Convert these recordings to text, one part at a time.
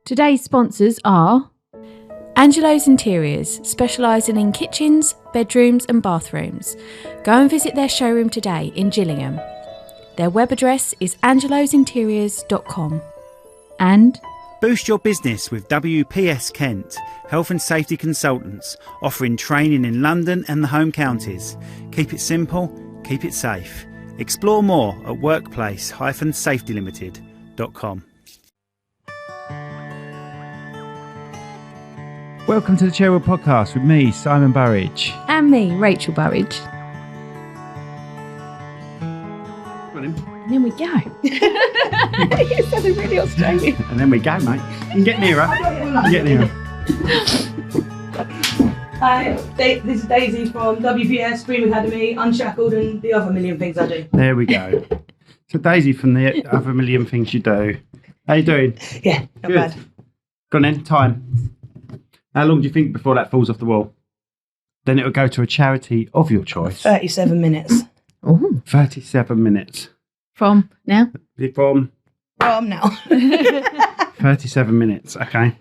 Today's sponsors are Angelo's Interiors, specialising in kitchens, bedrooms and bathrooms. Go and visit their showroom today in Gillingham. Their web address is angelosinteriors.com. And boost your business with WPS Kent, Health and Safety Consultants, offering training in London and the home counties. Keep it simple, keep it safe. Explore more at workplace-safetylimited.com. Welcome to the Cherrywood Podcast with me, Simon Burridge. And me, Rachel Burridge. And then we go. You sounded really Australian. And then we go, mate. You can get nearer. Hi, this is Dayzee from WPS, Dream Academy, Unshackled and the other million things I do. There we go. So Dayzee from the other million things you do. How you doing? Yeah, not bad. Go on then, time. How long do you think before that falls off the wall? Then it will go to a charity of your choice. 37 minutes. Ooh. 37 minutes. From now? From now. 37 minutes, okay.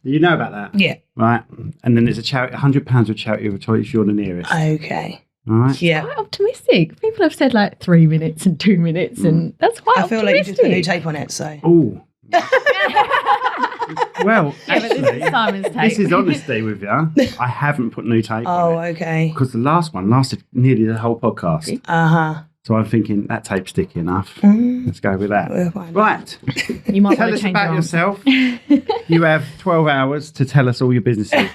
You know about that? Yeah. Right. And then there's a charity, £100 of charity of your choice if you're the nearest. Okay. All right. Yeah. Quite optimistic. People have said like 3 minutes and 2 minutes, and that's quite I feel optimistic. like you just put a new tape on it, so. Oh. Well, Yeah, but actually, this is Simon's tape. this is honesty with you. I haven't put new tape Oh, on it. okay. Because the last one lasted nearly the whole podcast. Uh-huh. So I'm thinking that tape's sticky enough. Mm. Let's go with that. We'll find Right. You might Tell want us to change about your answer. yourself. You have 12 hours to tell us all your businesses.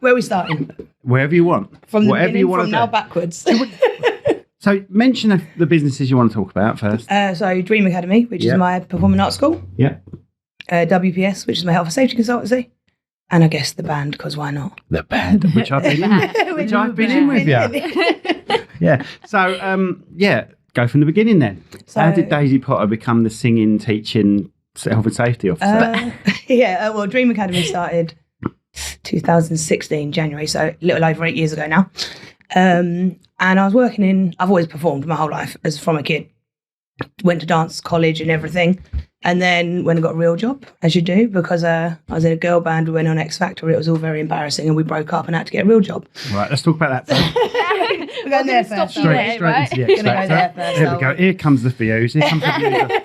Where are we starting? Wherever you want. From the Whatever beginning, you want from to now do. backwards. So mention the businesses you want to talk about first. So Dream Academy, which Yeah. is my performing arts school. Yeah. WPS, which is my health and safety consultancy. And I guess the band, because why not? The band, which I've been in, which I've been in with you. Yeah. So, go from the beginning then. So- How did Dayzee Potter become the singing, teaching, health and safety officer? Well, Dream Academy started 2016, January, so a little over 8 years ago now. And I was I've always performed my whole life as from a kid. Went to dance college and everything. And then when I got a real job, as you do, because I was in a girl band, we went on X Factor, it was all very embarrassing and we broke up and had to get a real job. Right, let's talk about that first. We're going there first. Straight into the X Gonna go Factor. there first, Here we go. Here comes the views. Here comes the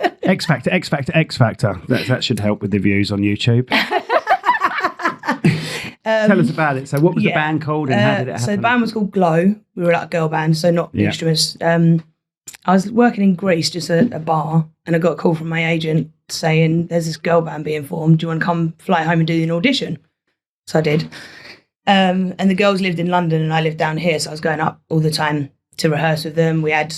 views. X Factor, X Factor, X Factor. That should help with the views on YouTube. Tell us about it. So what was the band called and how did it happen? So the band was called Glow. We were like a girl band, so not the Yeah. instruments. I was working in Greece, just a bar, and I got a call from my agent saying, there's this girl band being formed. Do you want to come fly home and do an audition? So I did. And the girls lived in London and I lived down here, so I was going up all the time to rehearse with them. We had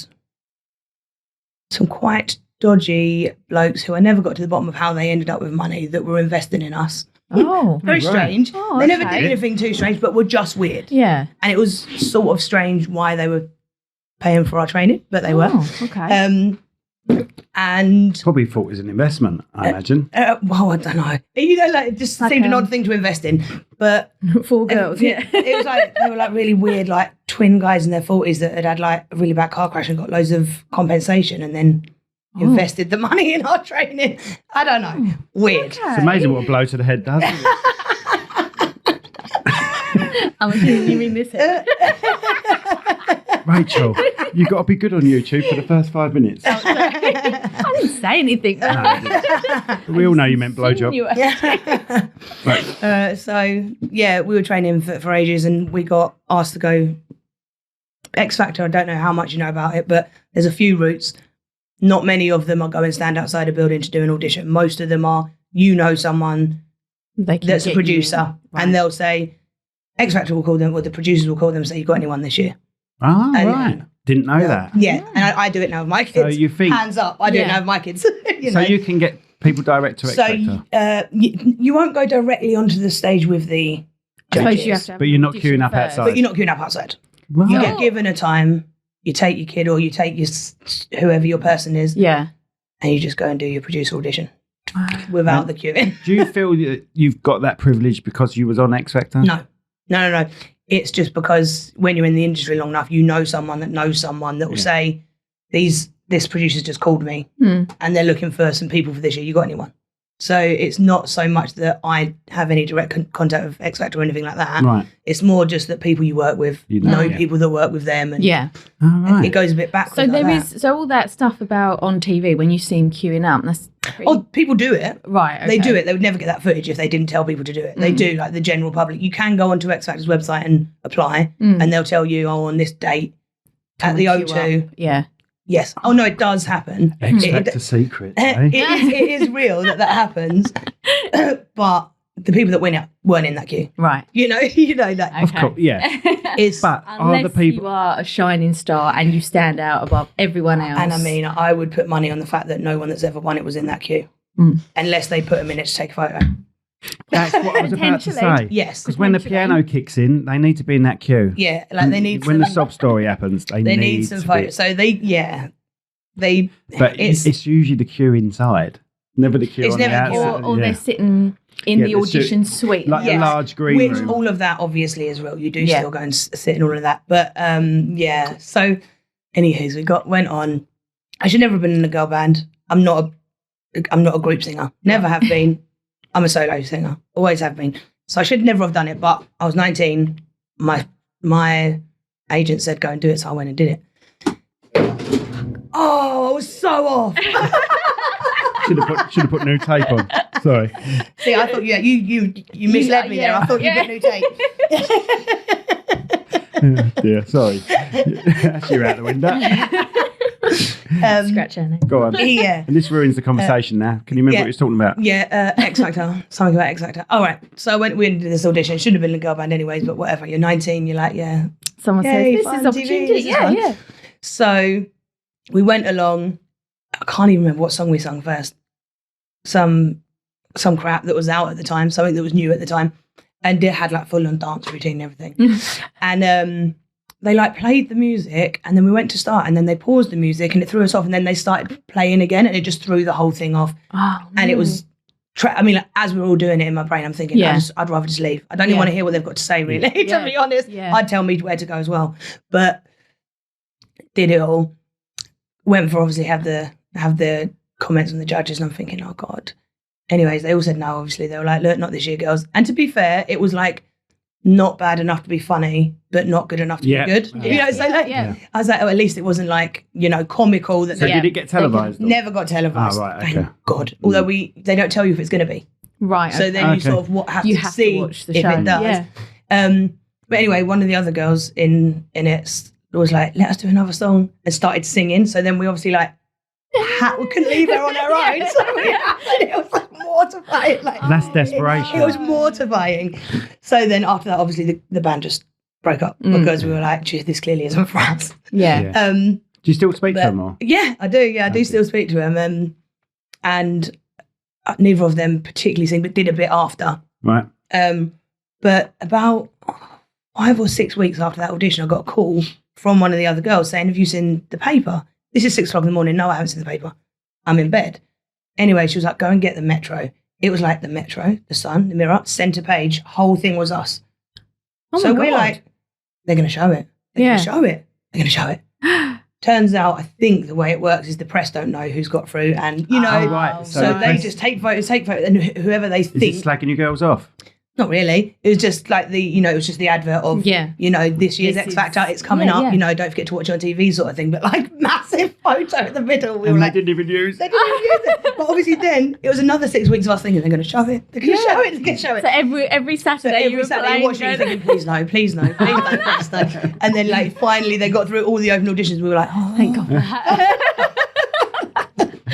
some quite dodgy blokes who I never got to the bottom of how they ended up with money that were investing in us. Oh, Very Right. strange. Oh, They never okay. did anything too strange, but were just weird. yeah. And it was sort of strange why they were paying for our training, but they were. Oh, okay. And Probably thought it was an investment, I imagine. well, I don't know. You know, like it just Like, seemed an odd thing to invest in. But Four girls, yeah. it was like they were like really weird, like twin guys in their 40s that had like a really bad car crash and got loads of compensation, and then invested the money in our training. I don't know. Weird. It's amazing what a blow to the head does. Isn't it? I'm assuming you mean this head. Rachel, you've got to be good on YouTube for the first 5 minutes. I didn't say anything. We all know you meant blowjob. You were- Right. So yeah, we were training for ages, and we got asked to go X Factor. I don't know how much you know about it, but there's a few routes. Not many of them are go and stand outside a building to do an audition. Most of them are, someone They can that's a get producer, you. Right. and they'll say, X Factor will call them, or the producers will call them and say, you got anyone this year? Ah, And- right. Didn't know that. Yeah, and I do it now with my kids. So you think- Hands up, I do it Yeah. now with my kids. So you can get people direct to X So Factor. you won't go directly onto the stage with the I suppose judges, you have to have But an you're not audition queuing up first. outside. but you're not queuing up outside. Right. You Oh. get given a time, you take your kid or you take whoever your person is, Yeah. and you just go and do your producer audition without the queuing. Do you feel that you've got that privilege because you was on X Factor? No. It's just because when you're in the industry long enough, you know someone that knows someone that will say, this producer's just called me Hmm. and they're looking for some people for this year. You got anyone? So it's not so much that I have any direct contact with X Factor or anything like that. Right. It's more just that people you work with know people that work with them. And Oh, right. it goes a bit backwards. So like there that. is all that stuff about on TV when you see them queuing up. That's people do it. right. Okay. They do it. They would never get that footage if they didn't tell people to do it. They do, like the general public. You can go onto X Factor's website and apply, and they'll tell you, on this date at the O2. Yeah. Yes. Oh no, it does happen. X Factor secret. Eh? It is real that happens, but the people that win it weren't in that queue. Right. You know that. Okay. Of course, yeah. It's But are Unless the people? you are a shining star and you stand out above everyone else. and I mean, I would put money on the fact that no one that's ever won it was in that queue, unless they put a minute to take a photo. That's what I was about to Potentially. say. Yes. Because when the piano kicks in, they need to be in that queue. Yeah, like they need When the some, sob story happens, they need some to photos. So they. But it's usually the queue inside, never the queue It's on the never the queue. outside. or yeah. they're sitting in Yeah, the the audition suite. like Yes. a large green which room. all of that obviously is real. You do still go and sit in all of that. But yeah. So, anywho, went on. I should never have been in a girl band. I'm not a group singer. Never have been. I'm a solo singer. Always have been. So I should never have done it. But I was 19. My agent said go and do it, so I went and did it. Oh, I was so off. Should have put new tape on. Sorry. See, I thought you misled me there. I thought you got new tape. Yeah, sorry. You're out the window. Scratch her name. Go on. Yeah. And this ruins the conversation now. Can you remember what you was talking about? Yeah, X Factor. Something about X Factor. All right. So we went to this audition. Should have been a girl band anyways, but whatever. You're 19. You're like, yeah. Someone Yay, says, this fun is TV, opportunity. this is Yeah, fun. yeah. So we went along. I can't even remember what song we sung first. Some crap that was out at the time, something that was new at the time. And it had like full on dance routine and everything. And they like played the music and then we went to start and then they paused the music and it threw us off and then they started playing again and it just threw the whole thing off. Oh, And it was, like, as we're all doing it in my brain, I'm thinking, Yeah. I'd rather just leave. I don't even want to hear what they've got to say, really, Yeah. to be honest. Yeah. I'd tell me where to go as well. But did it all. Went for obviously have the comments from the judges and I'm thinking, oh God. Anyways, they all said no, obviously. They were like, look, not this year, girls. And to be fair, it was like not bad enough to be funny, but not good enough to be good. Yeah. So like, Yeah. I was like, oh, at least it wasn't like, comical that So they did it get televised? or- never got televised. Oh, right, okay. Thank God. Although they don't tell you if it's going to be. Right. So then you Okay. sort of have you to have see to watch the if show. it does. Yeah. But anyway, one of the other girls in it was like, let us do another song and started singing. So then we obviously like, we couldn't leave her on her own. So it was like mortifying. Like, That's desperation. it was mortifying. So then after that, obviously the band just broke up because we were like, gee, this clearly isn't for us. Yeah. Yeah. Do you still speak to but- them or? Yeah, I do. Yeah, I do still speak to them. And neither of them particularly sing, but did a bit after. Right. But about 5 or 6 weeks after that audition, I got a call from one of the other girls saying, have you seen the paper? This is 6 o'clock in the morning. No, I haven't seen the paper. I'm in bed. Anyway, she was like, go and get the Metro. It was like the Metro, the Sun, the Mirror, centre page, whole thing was us. Oh So my we're God. like, they're going to show it. They're going to show it. They're going to show it. Turns out, I think the way it works is the press don't know who's got through. And, Oh, right. so the they press- just take photos, and whoever they Is it think. slagging you girls off? Not really. It was just like it was just the advert of, this year's This X Factor, it's coming yeah, up, yeah. don't forget to watch it on TV sort of thing. But like massive photo in the middle. We were And like, they didn't even use they it. didn't even use it. But obviously then it was another 6 weeks of us thinking, they're going to show it. They're going to show it. They're going to show it. So every So Saturday you every were Saturday playing, you're watching it thinking, please no, please no, please no, please no. And then like finally they got through all the open auditions. We were like, oh, Thank God for that.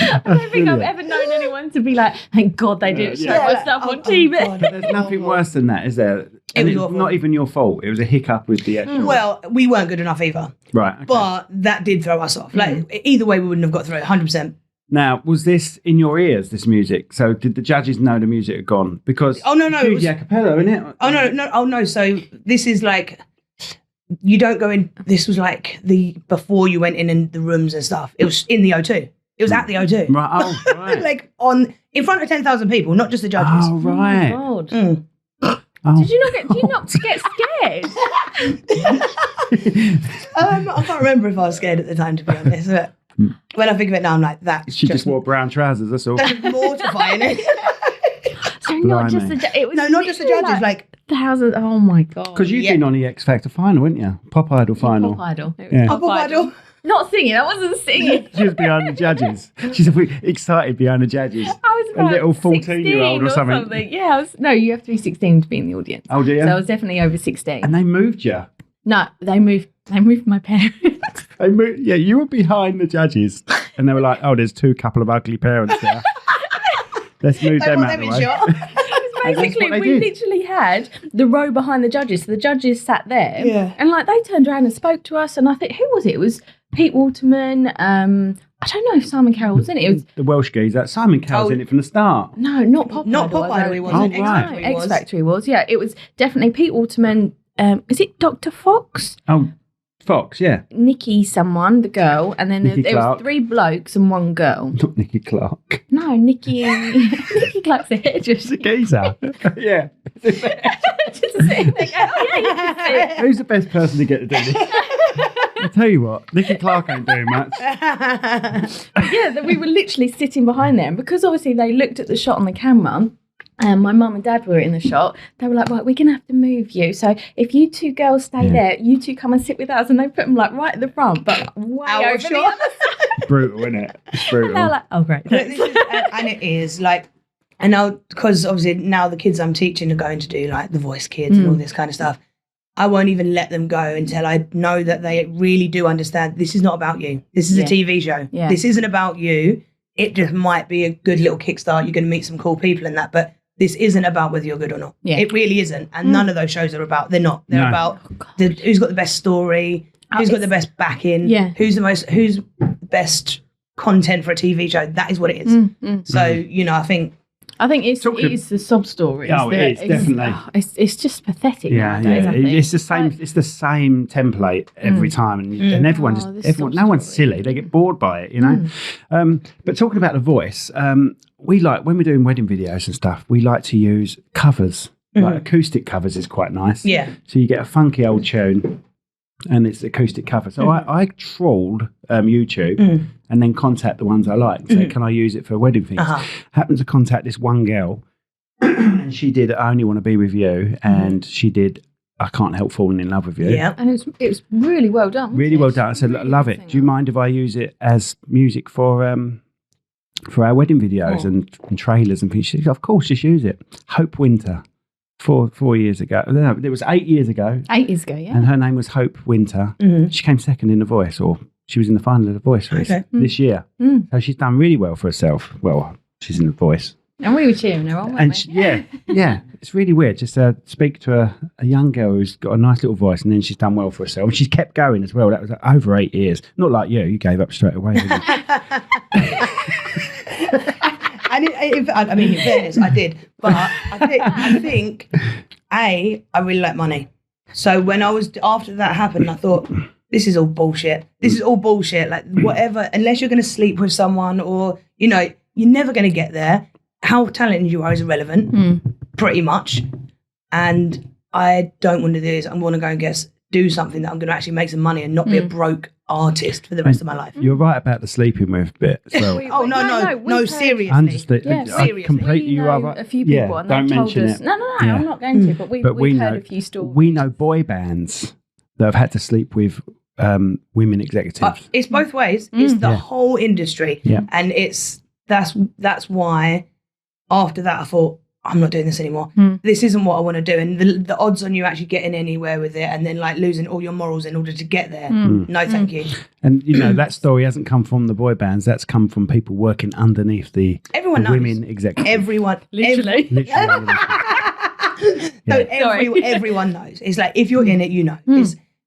I don't think I've ever known anyone to be like, thank God they didn't show Yeah. my like, stuff oh, on TV. God. But there's nothing worse than that, is there? And was it's awful. not even your fault. It was a hiccup with the actual. Well, we weren't good enough either. Right. Okay. But that did throw us off. Like either way, we wouldn't have got through it, 100%. Now, was this in your ears, this music? So did the judges know the music had gone? Because Oh, no, it huge was- a cappella, isn't it? Oh no. So this is like, you don't go in. This was like before you went in the rooms and stuff. It was in the O2. It was at the O2. Right. Oh, right. Like in front of 10,000 people, not just the judges. Oh, right. Oh, God. Mm. Oh. Did you not get scared? I can't remember if I was scared at the time, to be honest. But When I think of it now, I'm like, that's She just wore brown trousers, that's all. that's mortifying. So not just it was No, not just the judges, like thousands. Oh my god! Because you've been on the X Factor final, weren't you? Pop Idol final. Pop Idol. It was Yeah. Pop Idol. Not singing. I wasn't singing. She was behind the judges. She's excited behind the judges. I was A about little 14-year-old or something. Yeah, no, you have to be 16 to be in the audience. Oh, do you? So I was definitely over 16. And they moved you. No, they moved my parents. They moved, yeah, you were behind the judges. And they were like, oh, there's couple of ugly parents there. Let's move them out of the way. Basically, we literally had the row behind the judges. So the judges sat there. Yeah. And like they turned around and spoke to us. And I think, who was it? It was Pete Waterman. I don't know if Simon Cowell was in it. It was the Welsh geezer. Simon Cowell's in it from the start. No, not Pop Not Idol. Pop Idol, he wasn't. Oh, right. X Factor he was. Yeah, it was definitely Pete Waterman. Is it Dr. Fox? Oh, Fox, yeah. Nikki someone, the girl, and then Nikki there Clark. was 3 blokes and 1 girl. Not Nikki Clark. No, Nikki and Nikki Clark's the hairdresser. The geezer. Yeah. Just a second, they go, oh yeah, you can see it. Who's the best person to get to do this? I'll tell you what, Nikki Clark ain't doing much. Yeah, we were literally sitting behind there, and because obviously they looked at the shot on the camera. And my mum and dad were in the shot. They were like, right, we're going to have to move you. So if you 2 girls stay there, you 2 come and sit with us. And they put them like right at the front, but way Out over of the shot. other side. Brutal, isn't it? It's brutal. And they're like, oh, great. But this is, and it is like, and now because obviously now the kids I'm teaching are going to do like the Voice Kids and all this kind of stuff. I won't even let them go until I know that they really do understand this is not about you. This is a TV show. Yeah. This isn't about you. It just might be a good little kickstart. You're going to meet some cool people in that, but this isn't about whether you're good or not. Yeah. It really isn't. And none of those shows are about, they're not. They're No. about who's got the best story, who's got the best backing, who's the best content for a TV show. That is what it is. So, you know, I think it's the sob story. Oh, it is, definitely. It's just pathetic. Yeah, nowadays, I think. it's the same. It's the same template every time, and everyone no one's silly. They get bored by it, you know. But talking about The Voice, we like when we're doing wedding videos and stuff. We like to use covers, like acoustic covers is quite nice. Yeah. So you get a funky old tune, and it's acoustic cover. So I trawled YouTube and then contact the ones I like and say, can I use it for wedding things? Happened to contact this one girl, and she did I Only Want to Be With You, and she did I Can't Help Falling in Love With You. yeah. And it was really well done. Really well done. I said, Really love good it. singer. Do you mind if I use it as music for our wedding videos and trailers and things? She said, of course, just use it. Hope Winter. 4 years ago. No, it was 8 years ago. 8 years ago, yeah. And her name was Hope Winter. She came second in The Voice, or she was in the final of The Voice this year. So she's done really well for herself. Well, she's in The Voice. And we were cheering her on, weren't And we? yeah, it's really weird. Just speak to a young girl who's got a nice little voice, and then she's done well for herself. And she's kept going as well. That was over 8 years. Not like you gave up straight away. Didn't you? And in fairness, I did. But I think, I really like money. So when after that happened, I thought, this is all bullshit. This is all bullshit. Like, whatever, unless you're going to sleep with someone or, you know, you're never going to get there. How talented you are is irrelevant, pretty much. And I don't want to do this. I want to go and do something that I'm going to actually make some money and not be a broke artist for the rest of my life. You're right about the sleeping with bit as well. No, seriously. Seriously. Completely, you are right. A few people and don't they've told mention us. it. No, I'm not going to. But we've heard a few stories. We know boy bands that have had to sleep with women executives. But it's both ways. It's the whole industry. Yeah. And that's why after that I thought, I'm not doing this anymore. This isn't what I want to do. And the odds on you actually getting anywhere with it and then like losing all your morals in order to get there. No, thank you. And you know, that story hasn't come from the boy bands. That's come from people working underneath the women executives. Everyone. Literally. Everyone knows. It's like, if you're in it, you know.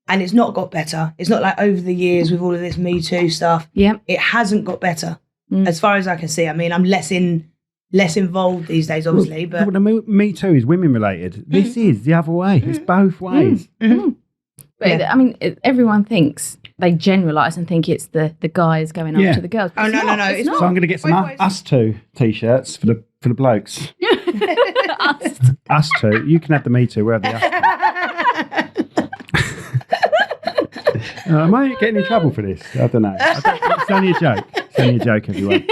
And it's not got better. It's not like over the years with all of this Me Too stuff. Yeah. It hasn't got better. As far as I can see. I mean, I'm less involved these days, obviously. But the Me Too is women related. This is the other way. It's both ways. But I mean, everyone thinks, they generalise and think it's the guys going after the girls. Oh, no. It's So I'm going to get some Us Two t-shirts for the blokes. Us Two. You can have the Me Too. We're the Us Two. Am I getting in trouble for this? I don't know. It's only a joke. It's only a joke, everyone.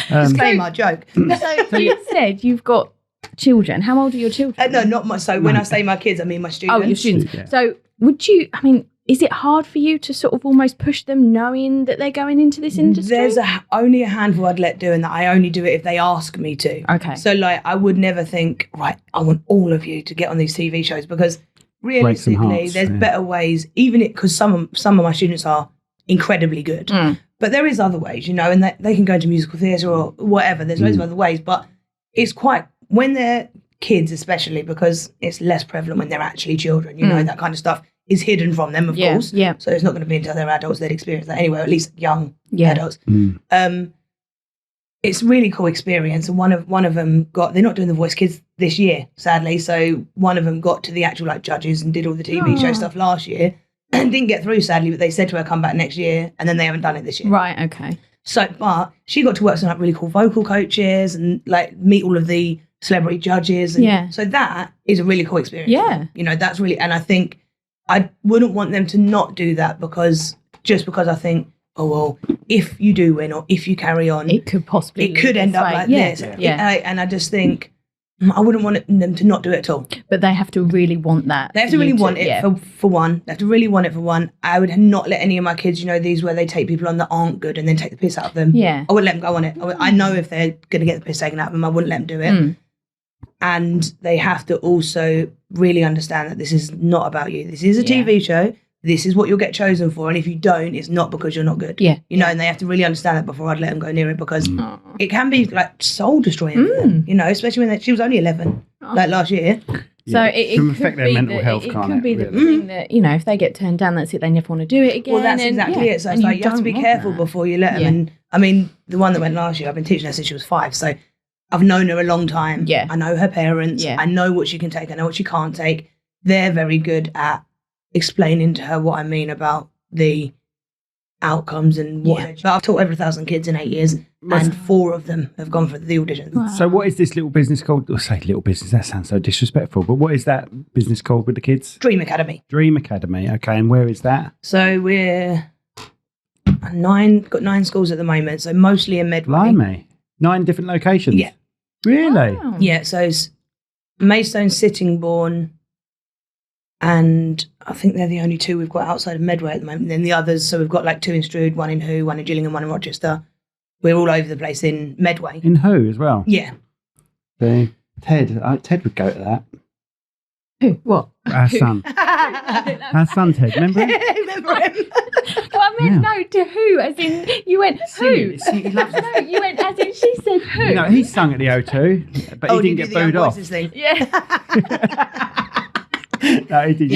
Disclaimer, joke. So you said you've got children. How old are your children? No, not my. So when I say my kids, I mean my students. Oh, your students. Yeah. So would you? I mean, is it hard for you to sort of almost push them, knowing that they're going into this industry? There's only a handful I'd let do, and that I only do it if they ask me to. Okay. So like, I would never think, right, I want all of you to get on these TV shows, because realistically, hearts, there's better ways. Even because some of my students are incredibly good, but there is other ways, you know, and they can go into musical theatre or whatever. There's loads of other ways, but it's quite, when they're kids especially, because it's less prevalent when they're actually children, you know, that kind of stuff is hidden from them, of course. Yeah. So it's not going to be until they're adults they'd experience that anyway, or at least young adults. It's a really cool experience, and one of them they're not doing The Voice Kids this year, sadly. So one of them got to the actual like judges and did all the TV show stuff last year and didn't get through, sadly. But they said to her, come back next year, and then they haven't done it this year. Right. Okay. So, but she got to work with some like really cool vocal coaches and like meet all of the celebrity judges. And so that is a really cool experience. Yeah. You know, that's really, and I think I wouldn't want them to not do that because I think, oh, well, if you do win or if you carry on, it could end up like this. Yeah. And I just think I wouldn't want them to not do it at all. But they have to really want that. They have to really want it for one. They have to really want it for one. I would not let any of my kids, you know, these where they take people on that aren't good and then take the piss out of them. Yeah. I wouldn't let them go on it. I know if they're going to get the piss taken out of them, I wouldn't let them do it. And they have to also really understand that this is not about you. This is a TV show. This is what you'll get chosen for. And if you don't, it's not because you're not good. Yeah. You know, and they have to really understand that before I'd let them go near it, because it can be like soul destroying for them, you know, especially when she was only 11, like last year. So it can could affect their be mental health, it can't could it, be the really? thing that, you know, if they get turned down, that's it, they never want to do it again. Well, that's exactly it. So it's like you have to be careful before you let them. And I mean, the one that went last year, I've been teaching her since she was 5. So I've known her a long time. Yeah. I know her parents. Yeah. I know what she can take. I know what she can't take. They're very good at explaining to her what I mean about the outcomes and what. But I've taught over 1,000 kids in 8 years, and 4 of them have gone for the auditions. Wow. So what is this little business called? I'll say little business, that sounds so disrespectful, but what is that business called with the kids? Dream Academy. Dream Academy, okay, and where is that? So we're got 9 schools at the moment, so mostly in Medway. Blimey. 9 different locations? Yeah. Really? Wow. Yeah, so it's Maidstone, Sittingbourne, and I think they're the only 2 we've got outside of Medway at the moment. And then the others, so we've got like 2 in Strood, 1 in Who, 1 in Gillingham, 1 in Rochester. We're all over the place in Medway. In Who as well? Yeah. So, Ted would go to that. Who? What? Our son. Our son, Ted, remember him? Remember him? Well, I meant no to who, as in you went who? He loves it. No, you went as in she said who. You know, he sung at the O2, but he didn't get booed off. Thing. Yeah. No, he did,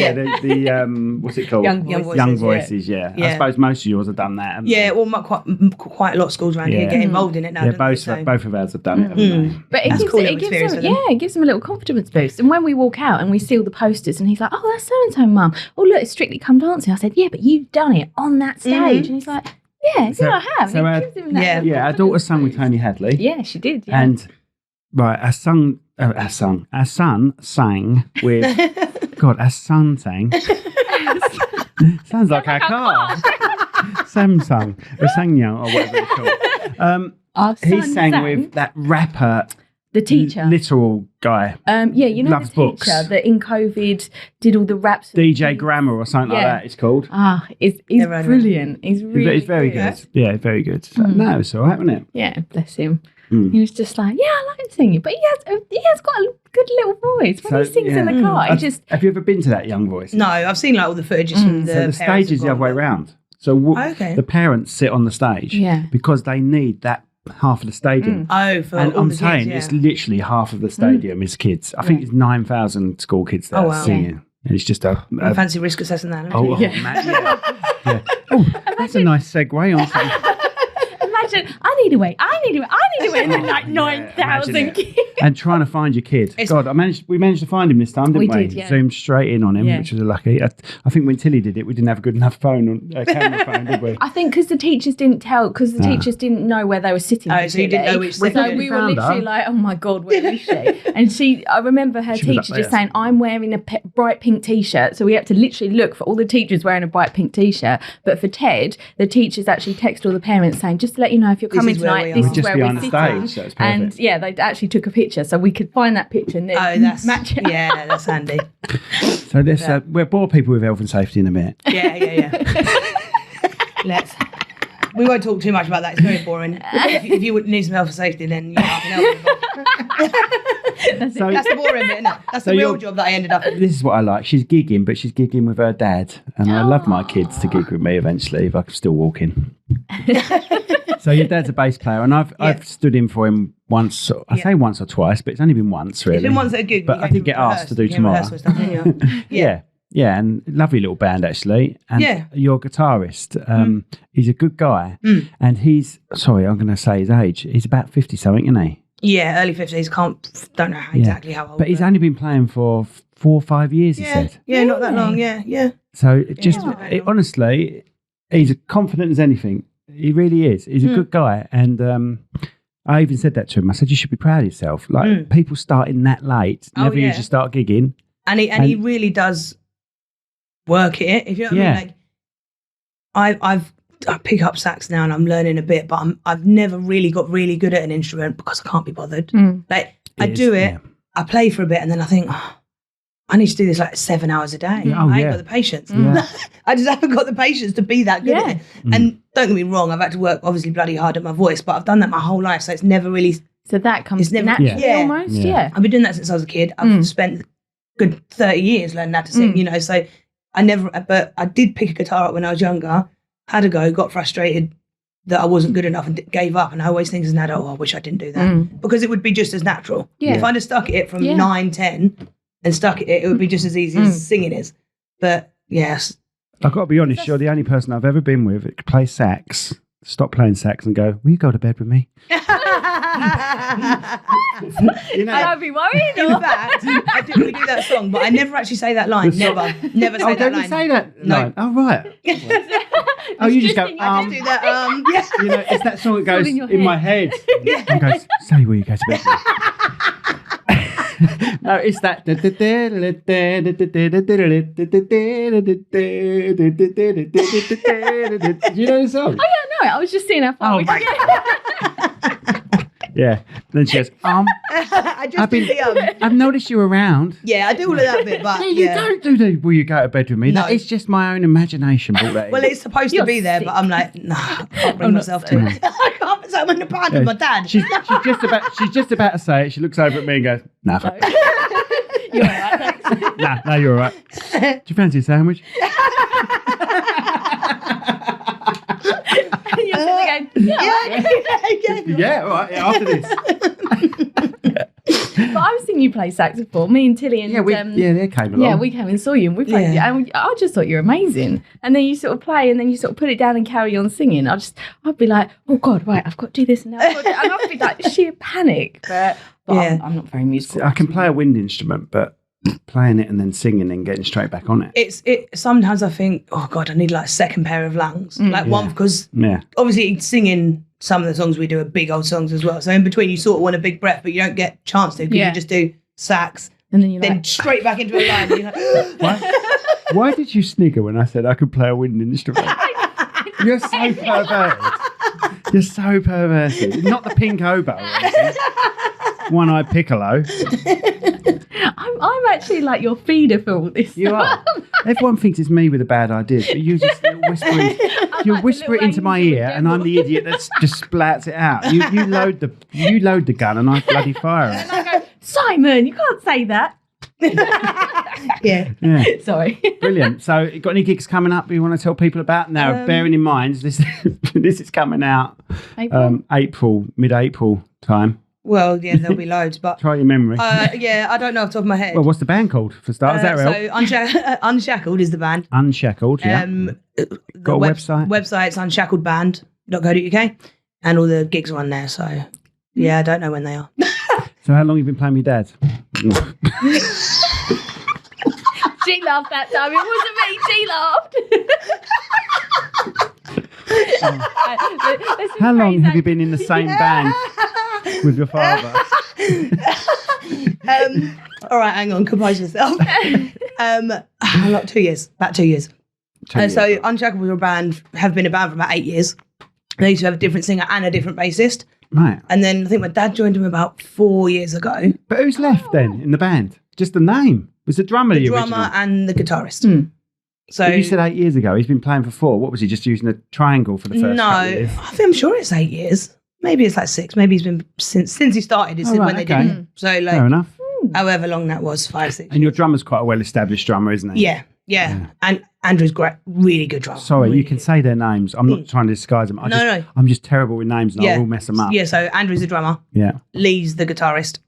the what's it called? Young Voices, yeah. I suppose most of yours have done that, haven't they? Well, quite a lot of schools around here get involved in it now. Yeah, both of ours have done it, haven't they? But it gives them a little confidence boost. And when we walk out and we see all the posters and he's like, oh, that's so-and-so, Mum. Oh, look, it's Strictly Come Dancing. I said, yeah, but you've done it on that stage. And he's like, yeah, I have. So our daughter sang with Tony Hadley. Yeah, she did. Yeah. And, right, our son sang with... God, our son sang. Sounds like our car. Samsung or Sanyang or whatever it's called. He sang with that rapper, the teacher, literal guy. You know, loves the teacher books. That in COVID did all the raps. DJ Grammar or something like that. It's called. He's brilliant. He's really very good. Yeah, very good. So, no, it's all right, wasn't it? Yeah, bless him. He was just like, I like singing, but he has got a good little voice when he sings in the car. Have you ever been to that Young Voice? No, I've seen like all the footages from the stage is the other way around. So the parents sit on the stage because they need that half of the stadium. And I'm saying it's literally half of the stadium is kids. I think it's 9,000 school kids there singing. And it's just a fancy risk assessing that. Man, yeah. Oh, that's a nice segue on something. imagine, I need to wait. And then like 9,000 kids. And trying to find your kid. We managed to find him this time, didn't we? We did, yeah. Zoomed straight in on him, which was lucky. I think when Tilly did it, we didn't have a good enough camera phone, did we? I think because the teachers didn't teachers didn't know where they were sitting. Oh, so you didn't know which So we were literally like, oh my God, where is she? And I remember her teacher just saying, I'm wearing a bright pink t-shirt. So we had to literally look for all the teachers wearing a bright pink t-shirt. But for Ted, the teachers actually text all the parents saying, just to let you know if you're coming tonight, this is where we're sitting. So and they actually took a picture so we could find that picture and then match it. Yeah, that's handy. So this we'll bore people with health and safety in a minute. Yeah. We won't talk too much about that. It's very boring. If you would need some health and safety, then I can help you. That's the boring bit, isn't it? That's the real job that I ended up in. This is what I like. She's gigging, but she's gigging with her dad. And I love my kids to gig with me eventually if I'm still walking. So your dad's a bass player, and I've stood in for him once. I say once or twice, but it's only been once, really. It's been once at a gig. But I did get asked to do tomorrow. Yeah, and lovely little band actually. And your guitarist, he's a good guy. And he's, sorry, I'm going to say his age. He's about 50 something, isn't he? Yeah, early 50s. Don't know exactly how old. But he's only been playing for 4 or 5 years, he said. Yeah, not that long. Yeah. So honestly, he's as confident as anything. He really is. He's a good guy. And I even said that to him. I said, you should be proud of yourself. Like people starting that late never usually start gigging. And he really does work it. If you know what I mean. Like I pick up sax now and I'm learning a bit, but I've never really got really good at an instrument because I can't be bothered. Like I do it, I play for a bit, and then I think, I need to do this like 7 hours a day. I ain't got the patience. I just haven't got the patience to be that good at it. And don't get me wrong, I've had to work obviously bloody hard at my voice, but I've done that my whole life, so it's never really. So that comes naturally almost. Yeah. I've been doing that since I was a kid. I've spent good 30 years learning how to sing. You know, so but I did pick a guitar up when I was younger. Had a go, got frustrated that I wasn't good enough and gave up. And I always think as an adult, I wish I didn't do that because it would be just as natural. Yeah. If I'd have stuck at it from 9, 10 and stuck at it, it would be just as easy as singing is. But yes. I've got to be honest, you're the only person I've ever been with that could play sax, stop playing sax and go, will you go to bed with me? I'd be worried. In fact, we do that song, but I never actually say that line. Never say that line. Say that line? Oh, right. You just go, I just do that, You know, it's that song that goes in my head. And goes, say will you go to bed with me? No, it's that. Do you know the song? Oh, yeah, no, I was just seeing how far we could get. Yeah. Then she goes, I've noticed you around. Yeah, I do all of that bit, but you don't do the will you go to bed with me? No. That is just my own imagination. Well, it's supposed to be there, but I'm like, no, I can't bring myself to it. I can't. So I'm in the band with my dad. She's just about to say it. She looks over at me and goes, nah. You're all right, thanks. No, you're all right. Do you fancy a sandwich? You're sitting going, yeah, all right. Yeah, after this. But I've seen you play sax before. Me and Tilly and they came along. Yeah, we came and saw you, and we played. Yeah. And I just thought you were amazing. And then you sort of play, and then you sort of put it down and carry on singing. I'd be like, oh God, right, I've got to do this now. And I'd be like sheer panic. But I'm not very musical. I can play a wind instrument, but playing it and then singing and getting straight back on it. Sometimes I think, oh God, I need like a second pair of lungs, one because obviously singing. Some of the songs we do are big old songs as well. So in between, you sort of want a big breath, but you don't get a chance to because you just do sax and then you're straight back into a line. And you're like, Why did you snigger when I said I could play a wind instrument? You're so perverted. You're so perverted. Not the pink oboe or anything. One-eyed piccolo. I'm actually like your feeder for all this. You are. Everyone thinks it's me with the bad ideas, but you just whispering. You whisper it into my ear, and I'm the idiot that just splats it out. You load the gun, and I bloody fire it. And I go, Simon, you can't say that. Yeah. Sorry. Brilliant. So, you got any gigs coming up you want to tell people about? Now, bearing in mind this is coming out mid-April time. Well, yeah, there'll be loads, but try your memory. I don't know off the top of my head. Well, what's the band called for starters? So Unshackled is the band. Unshackled, yeah. Got a website. Website's unshackledband.co.uk. and all the gigs are on there. So yeah, I don't know when they are. So how long have you been playing with your dad? She laughed that time. It wasn't me. She laughed. How long have you been in the same band with your father? All right, hang on, compose yourself. How long? 2 years. About 2 years. So Unshackled was have been a band for about 8 years. They used to have a different singer and a different bassist. Right. And then I think my dad joined him about 4 years ago. But who's left then in the band? Just the name. Was the drummer the drummer original? and the guitarist. So But you said 8 years ago. He's been playing for 4. What was he, just using a triangle for the first couple of years? I'm sure it's 8 years. Maybe it's like 6. Maybe he's been since he started. Is when they did it. So Fair like enough. however long that was, 5, 6. And your drummer's quite a well-established drummer, isn't he? Yeah. And Andrew's great, really good drummer. Sorry, really you can say their names. I'm not trying to disguise them. I'm just terrible with names and I will mess them up. Yeah, so Andrew's the drummer. Yeah. Lee's the guitarist.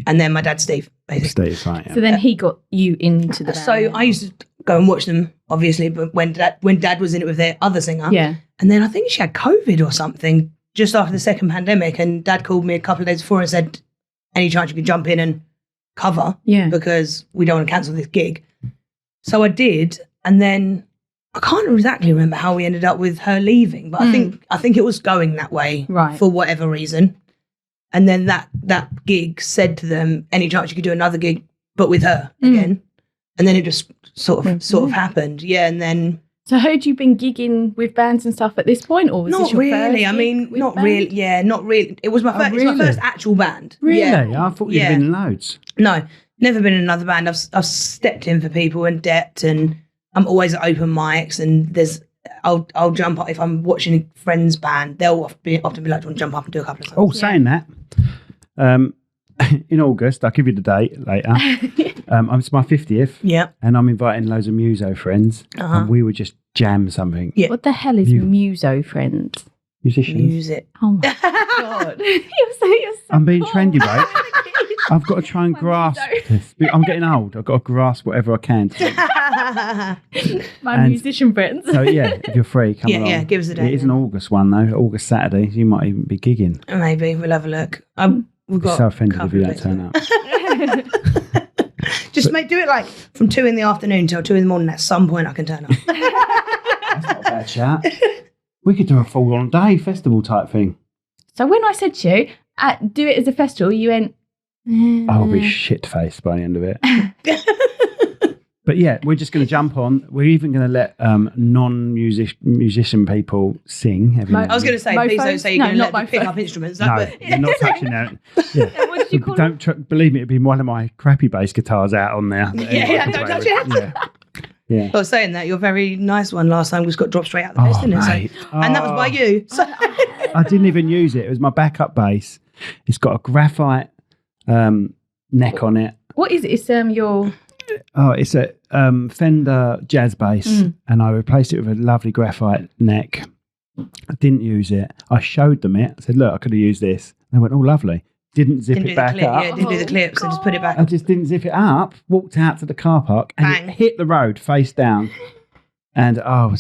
And then my dad, Steve, basically. Steve, right. Yeah. So then he got you into the band. So I used to go and watch them, obviously, but when dad was in it with their other singer. Yeah. And then I think she had COVID or something just after the second pandemic. And dad called me a couple of days before and said, any chance you could jump in and cover? Yeah. Because we don't want to cancel this gig. So I did. And then I can't exactly remember how we ended up with her leaving, but I think it was going that way for whatever reason. And then that gig said to them, any chance you could do another gig, but with her again? And then it just sort of happened. Yeah, and then... So had you been gigging with bands and stuff at this point? Or was not this your really. first I mean, gig not with really. band? Yeah, not really. It was my first, really? it's my first actual band. Really? Yeah. I thought you'd been in loads. No, never been in another band. I've stepped in for people and Dept, and I'm always at open mics, and I'll jump up if I'm watching a friend's band. They'll often be like, "Do you want to jump up and do a couple of songs?" Oh, saying that, in August, I'll give you the date later. It's my 50th. Yeah. And I'm inviting loads of muso friends, and we would just jam something. Yeah. What the hell is muso friends? Musicians. Music. Oh my God. You're so I'm being cool. trendy, mate. I've got to try and grasp this. I'm getting old. I've got to grasp whatever I can. My musician friends. So yeah, if you're free, come along. Yeah, give us a date. It is an August one though. August Saturday. You might even be gigging. Maybe we'll have a look. We've got so offended a if you couple don't of turn dates. up. Just do it like from 2 p.m. till 2 a.m. At some point, I can turn up. That's not a bad chat. We could do a full-on day festival type thing. So when I said to you, do it as a festival, you went... I'll be shit-faced by the end of it. But yeah, we're just going to jump on. We're even going to let non-musician people sing. I was going to say, please don't say you're going to let them pick mofo. up instruments. No, you're not touching that. Yeah. What did you call it? Believe me, it'd be one of my crappy bass guitars out on there. Yeah, don't touch it. Yeah. Well, saying that, your very nice one last time just got dropped straight out the face, didn't mate. it? And that was by you. So. I didn't even use it. It was my backup bass. It's got a graphite neck on it. What is it? It's your... Oh, it's a Fender jazz bass, and I replaced it with a lovely graphite neck. I didn't use it. I showed them it. I said, look, I could have used this. They went, oh, lovely. Didn't zip it back up. Yeah, didn't do the clips and just put it back. I just didn't zip it up, walked out to the car park, and Bang. it hit the road face down. And oh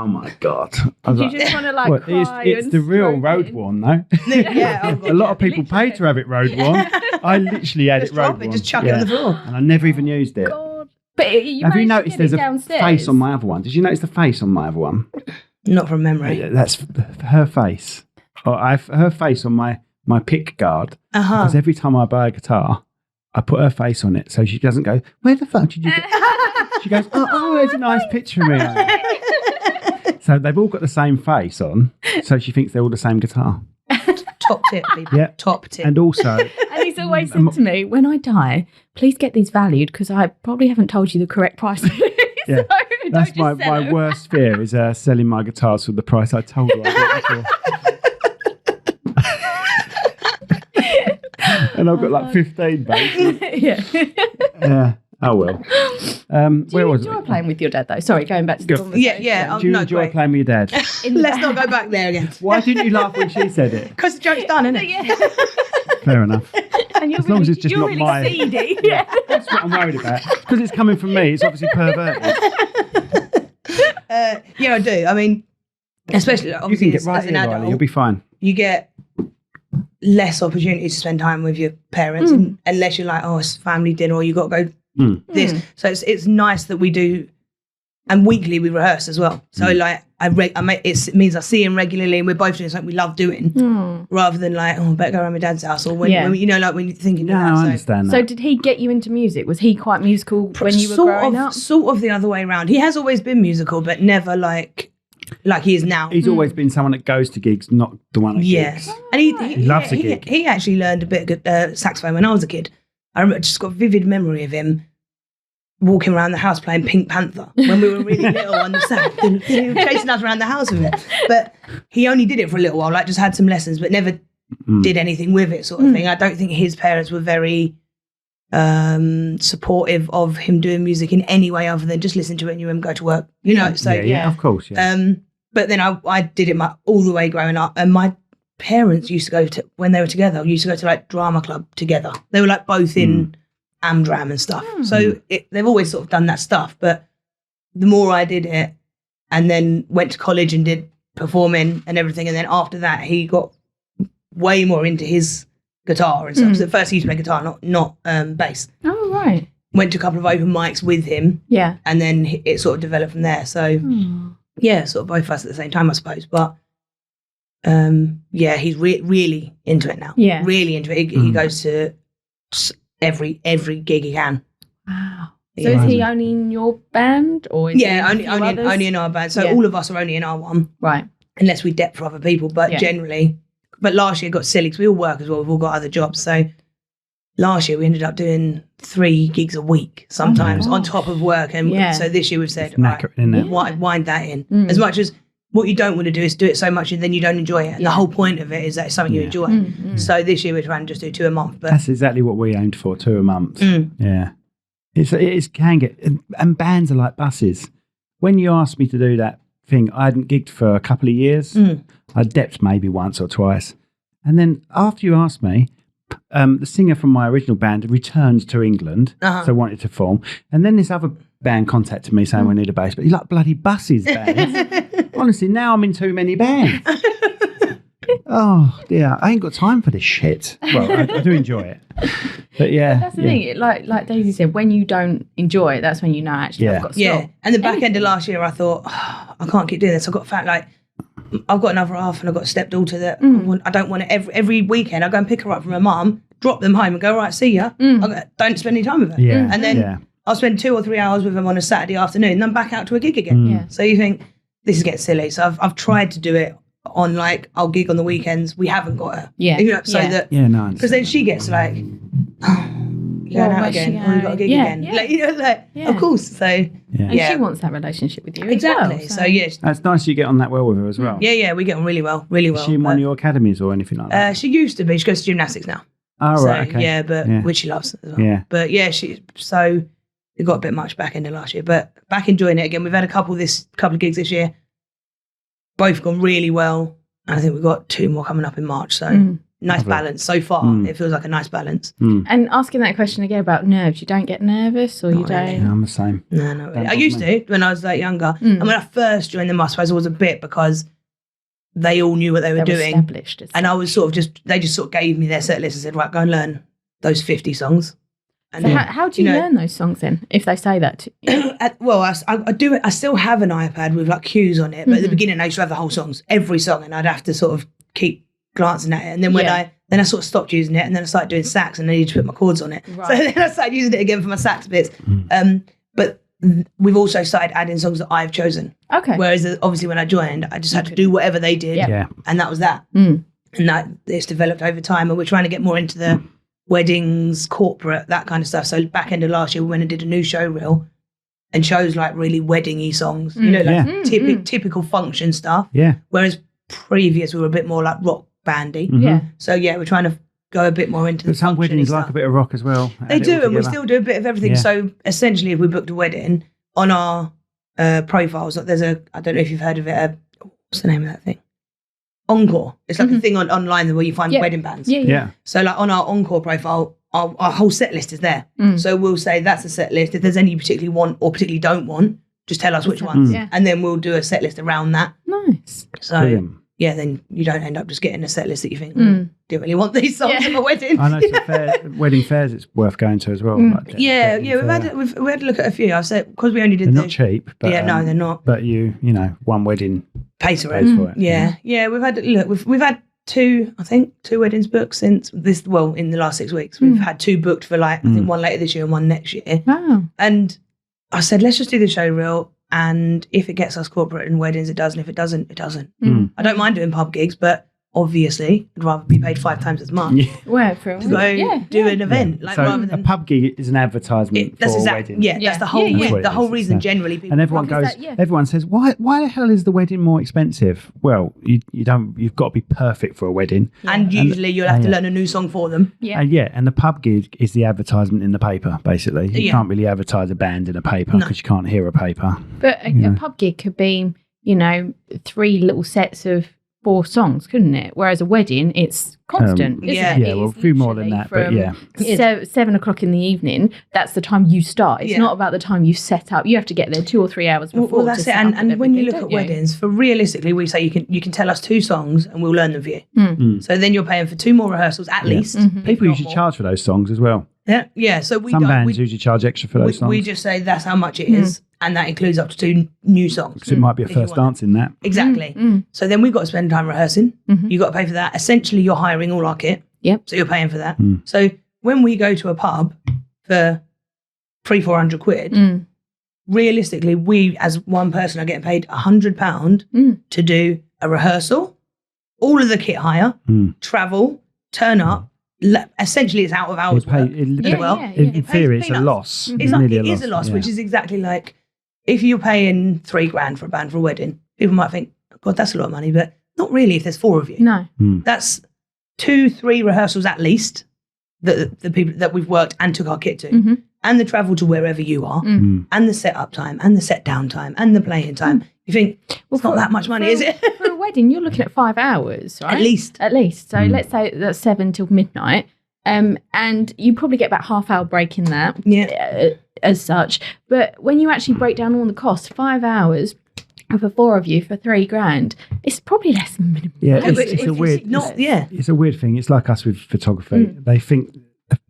my God. I was Did you just want to like well, cry it's and the real stroke road it? worn, though. Yeah, A lot of people pay to have it road worn. I literally had Just it road drop it, worn. just chuck it on the floor. And I never even used it. God. But you Have you managed noticed to there's get a it downstairs? face on my other one? Did you notice the face on my other one? Not from memory. That's her face. Her face on my pick guard. Because every time I buy a guitar, I put her face on it so she doesn't go, where the fuck did you get She goes, oh, there's a nice picture of me on it. So they've all got the same face on, so she thinks they're all the same guitar. Top tip, people. Yeah. Top tip. And also... And he's always said to me, when I die, please get these valued because I probably haven't told you the correct price for these. Yeah, So that's don't just sell my them. worst fear is selling my guitars for the price I told you I bought before. And I've got like 15 basses. Yeah. Oh well. Do Where you was enjoy it? playing with your dad though? Sorry, going back to the Go- conversation. Yeah. Do you No, enjoy great. playing with your dad? Let's not go back there again. Why didn't you laugh when she said it? Because the joke's done, isn't it? Yeah. Fair enough. And you're As long as it's just you're not really my- seedy. Yeah. That's what I'm worried about. Because it's coming from me, it's obviously perverted. Yeah, I do. I mean, especially like, You obviously can get right as an here, adult. Riley. You'll be fine. you get less opportunity to spend time with your parents unless you're like, oh, it's family dinner or you got to go this. So it's nice that we do, and weekly we rehearse as well. So like it means I see him regularly and we're both doing something we love doing rather than like, oh, I better go around my dad's house or when you know, like when you're thinking No, I understand that. So did he get you into music? Was he quite musical when you were growing up? Sort of the other way around. He has always been musical, but never like he is now. He's always been someone that goes to gigs, not the one at gigs. And he loves a gig. He actually learned a bit of saxophone when I was a kid. I remember, just got a vivid memory of him walking around the house playing Pink Panther when we were really little on the sax. He was chasing us around the house with it. But he only did it for a little while, like just had some lessons, but never did anything with it sort of thing. I don't think his parents were very supportive of him doing music in any way other than just listen to it and you and go to work, you know. So of course. Yeah. But then I did it all the way growing up, and my parents used to go to, when they were together, used to go to like drama club together. They were like both in Amdram and stuff. So they've always sort of done that stuff. But the more I did it, and then went to college and did performing and everything, and then after that he got way more into his guitar and stuff. So at first he used to play guitar, not bass. Oh, right. Went to a couple of open mics with him. Yeah. And then it sort of developed from there. So yeah, sort of both of us at the same time, I suppose. But he's really into it now. Yeah. Really into it. He goes to every gig he can. Wow. So is he only in your band, or is only in our band? So all of us are only in our one, right? Unless we dep for other people, but generally. But last year it got silly because we all work as well. We've all got other jobs. So last year we ended up doing 3 gigs a week sometimes on top of work, and so this year we've said, wind that in. As much as what you don't want to do is do it so much and then you don't enjoy it. And the whole point of it is that it's something you enjoy. So this year we're trying to just do 2 a month. But that's exactly what we aimed for, 2 a month. Yeah. It can get, and bands are like buses. When you asked me to do that thing, I hadn't gigged for a couple of years. I depped maybe once or twice. And then after you asked me, the singer from my original band returned to England, so wanted to form. And then this other band contacted me saying we need a bass, but you like bloody buses bands. Honestly, now I'm in too many bands. Oh dear, I ain't got time for this shit. Well, I do enjoy it, but yeah, that's the thing. Like Dayzee said, when you don't enjoy it, that's when you know actually I've got to stop. And the back end of last year, I thought I can't keep doing this. I've got I've got another half, and I've got a stepdaughter that I don't want it every weekend. I go and pick her up from her mum, drop them home, and go, right, see ya. I don't spend any time with her. And then I'll spend 2 or 3 hours with them on a Saturday afternoon, and then back out to a gig again. So you think this is getting silly. So I've tried to do it on I'll gig on the weekends. We haven't got her. Because then she gets like, you're going out again, or you've got a gig again. Of course. So and she wants that relationship with you exactly. as well, so that's nice you get on that well with her as well. Yeah, we get on really well. Is she in one of your academies or anything like that? She used to be. She goes to gymnastics now. Oh, right, okay. Which she loves as well. But so it got a bit much back end of last year, but back enjoying it again. We've had a couple of gigs this year. Both gone really well, and I think we've got 2 more coming up in March. So nice balance so far. It feels like a nice balance. And asking that question again about nerves, you don't get nervous, or you don't? Really. I'm the same. No, not really. I used to when I was younger, and when I first joined them, I suppose it was a bit because they all knew what they were doing, established, and I was they just sort of gave me their set list and said, right, go and learn those 50 songs. And so how do you learn those songs then, if they say that to you? Well, I do it. I still have an iPad with cues on it, but at the beginning I used to have the whole songs, every song, and I'd have to sort of keep glancing at it. And then when I sort of stopped using it, and then I started doing sax, and I needed to put my chords on it. Right. So then I started using it again for my sax bits. But we've also started adding songs that I've chosen. Okay. Whereas obviously when I joined, I just had to do whatever they did, and that was that. And that it's developed over time, and we're trying to get more into the weddings, corporate, that kind of stuff. So back end of last year, we went and did a new show reel and chose really wedding-y songs, typical function stuff. Yeah. Whereas previous, we were a bit more rock bandy. So we're trying to go a bit more into the some weddings stuff. Like a bit of rock as well. They do, and we still do a bit of everything. So essentially, if we booked a wedding on our profiles, there's I don't know if you've heard of it. What's the name of that thing? Encore. It's like a thing online where you find wedding bands. So on our Encore profile, our whole set list is there. So we'll say that's a set list. If there's any you particularly want or particularly don't want, just tell us which ones. And then we'll do a set list around that. Nice. So brilliant. then you don't end up just getting a set list that you think, do really want these songs at my wedding. I know some wedding fairs it's worth going to as well. Like we've had to look at a few. I've said because we only did they're not cheap. But, no, they're not. But you know, one wedding pays for it. Yeah. We've had two weddings booked since this. Well, in the last 6 weeks, we've had 2 booked for I think one later this year and one next year. Wow. And I said, let's just do the show reel. And if it gets us corporate and weddings, it does. And if it doesn't, it doesn't. I don't mind doing pub gigs, but obviously, I'd rather be paid 5 times as much. Where for to go do an event. So rather than a pub gig is an advertisement for a wedding. That's the whole the whole reason. Generally, people and everyone goes. Everyone says, "Why the hell is the wedding more expensive?" Well, you've got to be perfect for a wedding, and usually you'll have to learn a new song for them. And the pub gig is the advertisement in the paper. Basically, you can't really advertise a band in a paper because you can't hear a paper. But a pub gig could be, 3 little sets of 4 songs, couldn't it? Whereas a wedding, it's constant. Isn't it? Well, a few more than that, but 7 o'clock in the evening, that's the time you start. It's not about the time you set up. You have to get there 2 or 3 hours before. Well, that's it. And when you look at weddings, for realistically, we say you can tell us 2 songs and we'll learn them for you. So then you're paying for 2 more rehearsals at least. People usually charge for those songs as well. Yeah. So some bands usually charge extra for those songs. We just say that's how much it is. And that includes up to 2 new songs. Because it might be a first dance in that. Exactly. So then we've got to spend time rehearsing. You've got to pay for that. Essentially, you're hiring all our kit. Yep. So you're paying for that. So when we go to a pub for 300-400 quid, realistically, we as one person are getting paid £100 to do a rehearsal, all of the kit hire, travel, turn up. Essentially, it's out of hours work as well. In theory, it's a loss. It is a loss, which is exactly like if you're paying $3,000 for a band for a wedding, people might think, God, that's a lot of money, but not really if there's 4 of you. No. That's 2-3 rehearsals at least that the people that we've worked and took our kit to, and the travel to wherever you are, and the set-up time, and the set-down time, and the playing time. You think, it's not that much money, is it? For a wedding, you're looking at 5 hours, right? At least. So let's say that's 7 till midnight. And you probably get about half-hour break in that, as such. But when you actually break down all the costs, 5 hours for 4 of you for $3,000, it's probably less than minimum. Yeah, it's a weird. It's a weird thing. It's like us with photography. They think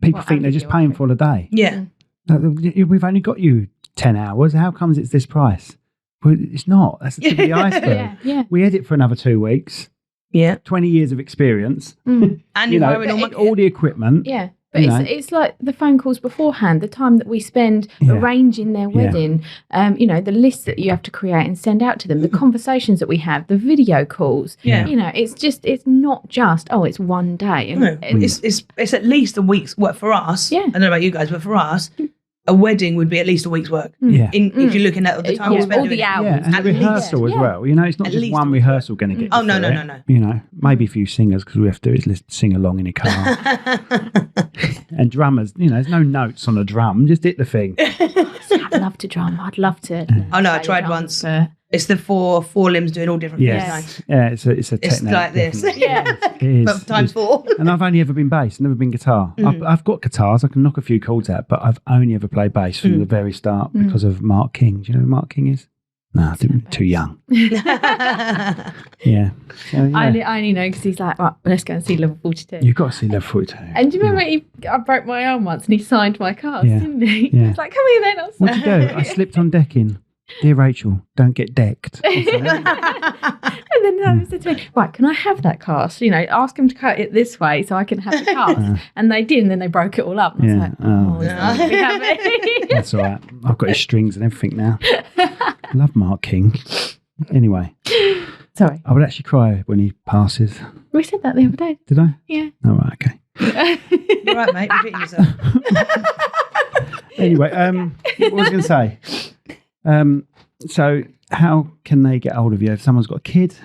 people think they're just paying for a day. Yeah, we've only got you 10 hours. How comes it's this price? Well, it's not. That's the tip of the iceberg. We edit for another 2 weeks. 20 years of experience. And all the equipment. Yeah. But it's like the phone calls beforehand, the time that we spend arranging their wedding, the list that you have to create and send out to them, the conversations that we have, the video calls. It's not just, it's one day. And it's at least a week's work for us. I don't know about you guys, but for us, a wedding would be at least a week's work. If you're looking at the time we spend all the hours. And the rehearsal as well. It's not At just least one rehearsal going to get you no. it. Maybe a few singers, because we have to do is sing along in a car. And drummers, there's no notes on a drum, just hit the thing. I'd love to drum. I'd love to. I tried once. It's the four limbs doing all different things. Yeah, it's a technique. It's like this. It is. But times 4. And I've only ever been bass, never been guitar. I've got guitars, I can knock a few chords out, but I've only ever played bass from the very start because of Mark King. Do you know who Mark King is? No, too young. Yeah. So, I only know because he's like, right, let's go and see Level 42. You've got to see Level 42. And do you remember I broke my arm once and he signed my cast, didn't he? Yeah. He's like, come here then. What'd you do? I slipped on decking. Dear Rachel, don't get decked. And then they said to me, right, can I have that cast? Ask them to cut it this way so I can have the cast. And they did, and then they broke it all up. And I was like, That's all right. I've got his strings and everything now. Love Mark King. Anyway. Sorry. I would actually cry when he passes. We said that the other day. Did I? Yeah. Oh, right, okay. You're right, mate. You're hitting yourself. Anyway, what was I going to say? So how can they get hold of you if someone's got a kid?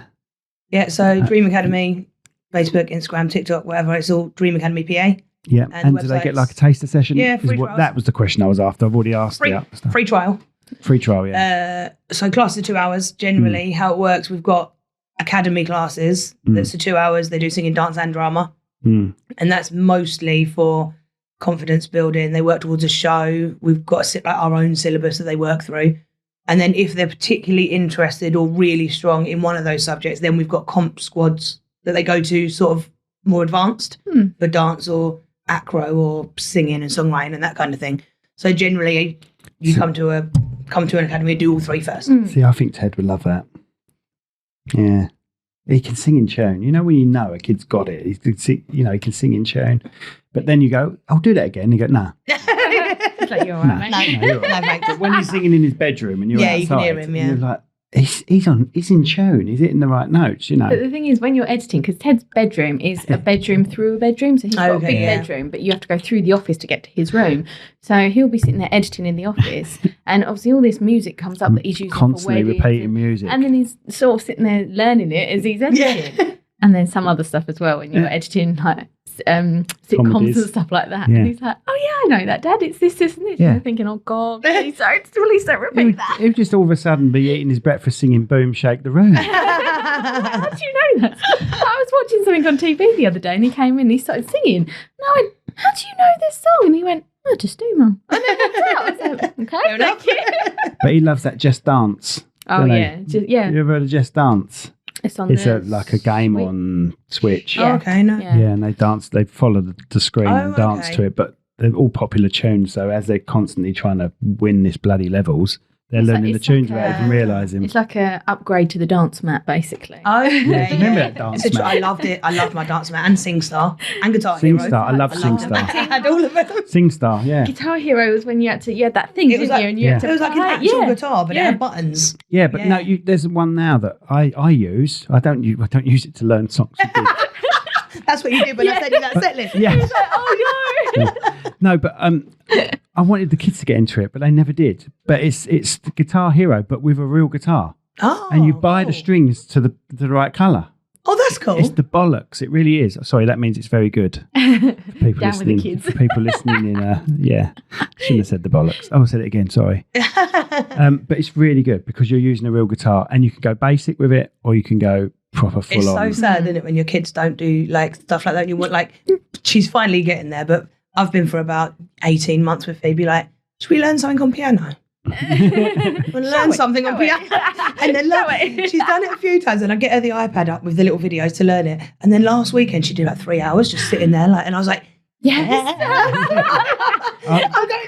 Yeah, so Dream Academy, Facebook, Instagram, TikTok, whatever, it's all Dream Academy PA. Yeah, and do they get like a taster session? Yeah, free trials. That was the question I was after. I've already asked free trial. Free trial, yeah. So classes are 2 hours generally. How it works, we've got academy classes. That's for 2 hours. They do singing, dance and drama. And that's mostly for confidence building. They work towards a show. We've got our own syllabus that they work through. And then if they're particularly interested or really strong in one of those subjects, then we've got comp squads that they go to sort of more advanced for dance or acro or singing and songwriting and that kind of thing. So generally you come to an academy and do all three first. See, I think Ted would love that. Yeah. He can sing in tune. You know when you know a kid's got it. He can sing, he can sing in tune. But then you go, I'll do that again. You go, nah. It's like, you're all right, mate. No, you're all right. But when he's singing in his bedroom and you're outside, you can hear him, you're like, he's in tune. He's hitting the right notes, But the thing is, when you're editing, because Ted's bedroom is a bedroom through a bedroom, so he's got a big bedroom, but you have to go through the office to get to his room. So he'll be sitting there editing in the office, and obviously all this music comes up that he's using constantly for repeating music, and then he's sort of sitting there learning it as he's editing, and then some other stuff as well when you're editing like sitcoms Comedies. and stuff like that. And he's like, "Oh yeah, I know that, Dad. It's this, and this." And you're thinking, "Oh God, please don't repeat that." He would just all of a sudden be eating his breakfast, singing "Boom Shake the Room." How do you know that? I was watching something on TV the other day, and he came in and he started singing. And I went, "How do you know this song?" And he went, "I just do, Mum." And then I was like, "Okay, thank you." But he loves that Just Dance. Oh yeah, You ever heard of Just Dance? It's on. It's like a game on Switch. Oh, okay, no. Yeah, and they dance. They follow the screen and dance to it. But they're all popular tunes. So as they're constantly trying to win this bloody levels, they're learning the tunes without even realising. It's like an upgrade to the dance mat, basically. Oh, yeah. Do you remember that dance mat? I loved it. I loved my dance mat and SingStar and Guitar Hero. SingStar, I love SingStar. I had all of them. SingStar, yeah. Guitar Hero was when you had that thing, didn't you? And you had to it was like an actual guitar, but it had buttons. Yeah, but no, there's one now that I use. I don't use it to learn songs. That's what you did when I said you that set list. Yeah. He was like, "Oh no." No, but I wanted the kids to get into it, but they never did. But it's the Guitar Hero, but with a real guitar. Oh, and you buy the strings to the right colour. Oh, that's cool. It's the bollocks. It really is. Sorry, that means it's very good. For people Down listening, with the kids. For people listening shouldn't have said the bollocks. Oh, I said it again. Sorry. But it's really good because you're using a real guitar, and you can go basic with it, or you can go proper full on. It's so sad, isn't it, when your kids don't do like stuff like that. And you want she's finally getting there, but I've been for about 18 months with Phoebe. Like, should we learn something on piano? We'll learn something on piano. And then she's done it a few times, and I get her the iPad up with the little videos to learn it. And then last weekend she did like 3 hours just sitting there, and I was like, yes. I'm going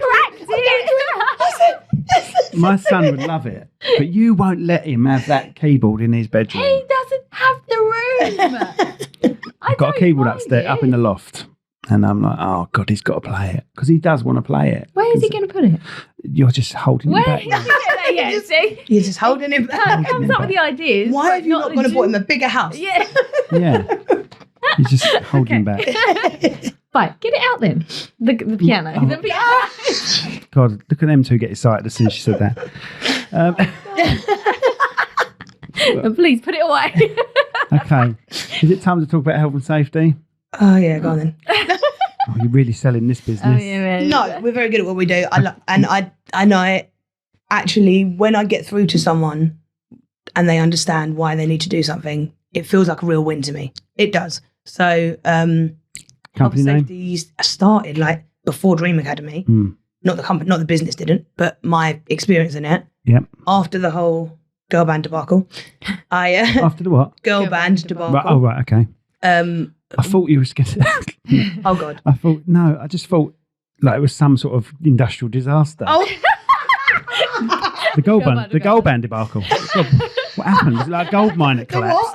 My son would love it, but you won't let him have that keyboard in his bedroom. He doesn't have the room. I've got a keyboard upstairs, up in the loft. And I'm like, oh, God, he's got to play it. Because he does want to play it. Where is he going to put it? You're just holding him back. You're just holding him back. Comes up with the ideas. Why have you not going to put him a bigger house? Yeah. Yeah. You're just holding him back. Right, get it out then. The piano. Oh. The piano. God, look at them two get excited as soon as she said that. Please put it away. Okay. Is it time to talk about health and safety? Oh, yeah, go on then. Oh, you're really selling this business. Oh, yeah, man. No, we're very good at what we do. I actually, when I get through to someone and they understand why they need to do something, it feels like a real win to me. It does. So, Company name? Safety started like before Dream Academy. Not the company, not the business didn't, but my experience in it. Yep. After the whole girl band debacle, After the what? Girl band debacle. Right, oh, right, okay. I thought you were going to... Oh, God. I just thought like it was some sort of industrial disaster. Oh. The gold band debacle. What happened? It was like a gold mine that collapsed.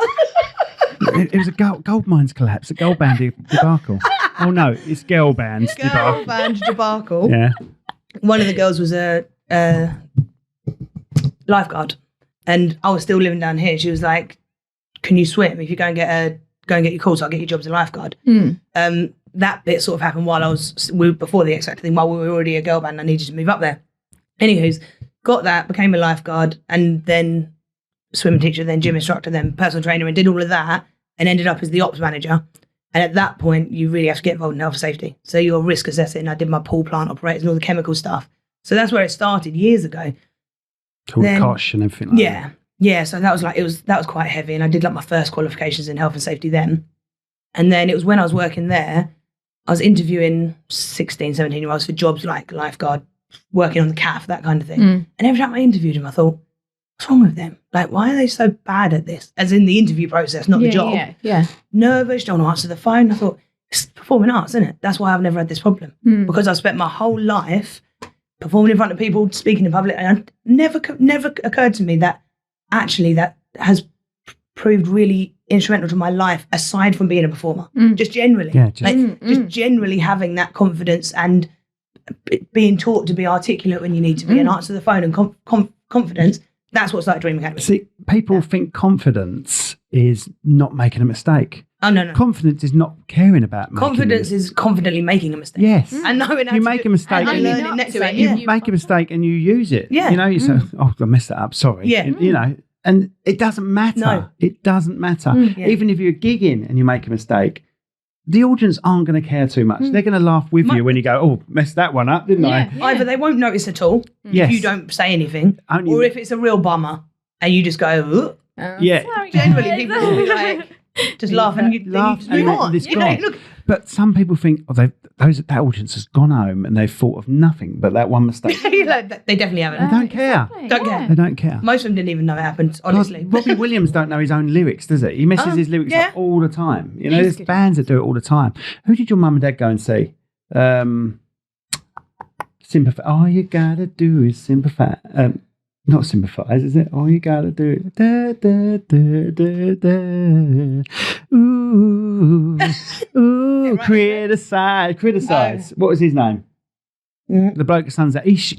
It was a gold mines collapse, a gold band debacle. Oh, no, it's girl bands debacle. Girl band debacle. Yeah. One of the girls was a lifeguard, and I was still living down here. She was like, "Can you swim? If you go and get your course, I'll get you a job as a lifeguard." That bit sort of happened while before the X Factor thing, while we were already a girl band. I needed to move up there. Anywho's, got that, became a lifeguard, and then swim teacher, then gym instructor, then personal trainer, and did all of that, and ended up as the ops manager. And at that point, you really have to get involved in health and safety. So you're risk assessing. I did my pool plant operators and all the chemical stuff. So that's where it started years ago. Called COSH and everything like that. Yeah. So that was quite heavy. And I did like my first qualifications in health and safety then. And then it was when I was working there, I was interviewing 16, 17-year-olds for jobs like lifeguard, working on the CAF, that kind of thing. And every time I interviewed him, I thought, what's wrong with them? Like, why are they so bad at this? As in the interview process, not the job. Yeah. Nervous, don't answer the phone. I thought, it's performing arts, isn't it? That's why I've never had this problem. Because I've spent my whole life performing in front of people, speaking in public, and it never occurred to me that actually that has proved really instrumental to my life, aside from being a performer. Just generally. Yeah, just generally having that confidence and being taught to be articulate when you need to be and answer the phone and confidence. That's what started Dream Academy. See, people think confidence is not making a mistake. Oh, no. Confidence is not caring about Confidence is confidently making a mistake. Yes. And knowing how you to make a mistake and learning next to it. You make a mistake and you use it. Yeah. You know, you say, oh, I messed that up, sorry. Yeah. You know, and it doesn't matter. No. It doesn't matter. Yeah. Even if you're gigging and you make a mistake, the audience aren't going to care too much. They're going to laugh with you when you go, oh, messed that one up, didn't I? Yeah. Either they won't notice at all if you don't say anything, or if it's a real bummer and you just go, yeah. Sorry, generally guys. people will be like, just laugh and you laugh move on. it's You know, gone. look, But some people think, oh, that audience has gone home and they've thought of nothing but that one mistake. like, they definitely haven't. They don't care. Don't care. They don't care. Most of them didn't even know it happened, honestly. Robbie Williams don't know his own lyrics, does he? He messes his lyrics up all the time. You know, there's bands that do it all the time. Who did your mum and dad go and see? Sympathize. All you gotta do is sympathize. Not sympathize, is it? All you gotta do is da da da da da. Ooh, criticize. What was his name? The bloke that sons that. He's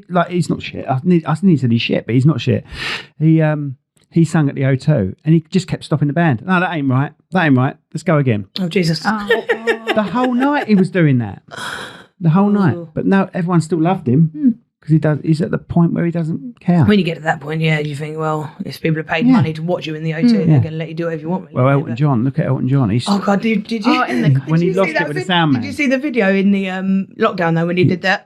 not shit. I think he said he's shit, but he's not shit. He sung at the O2 and he just kept stopping the band. No, that ain't right. Let's go again. Oh, Jesus. The whole night he was doing that. The whole night. But no, everyone still loved him because he's at the point where he doesn't care. When you get to that point, you think, well, if people are paid money to watch you in the O2, they're going to let you do whatever you want. Really, Well, Elton John, look at Elton John. Oh, God, did you? Oh, in the when he lost it with the sound man. Did you see the video in the lockdown, though, when he did that?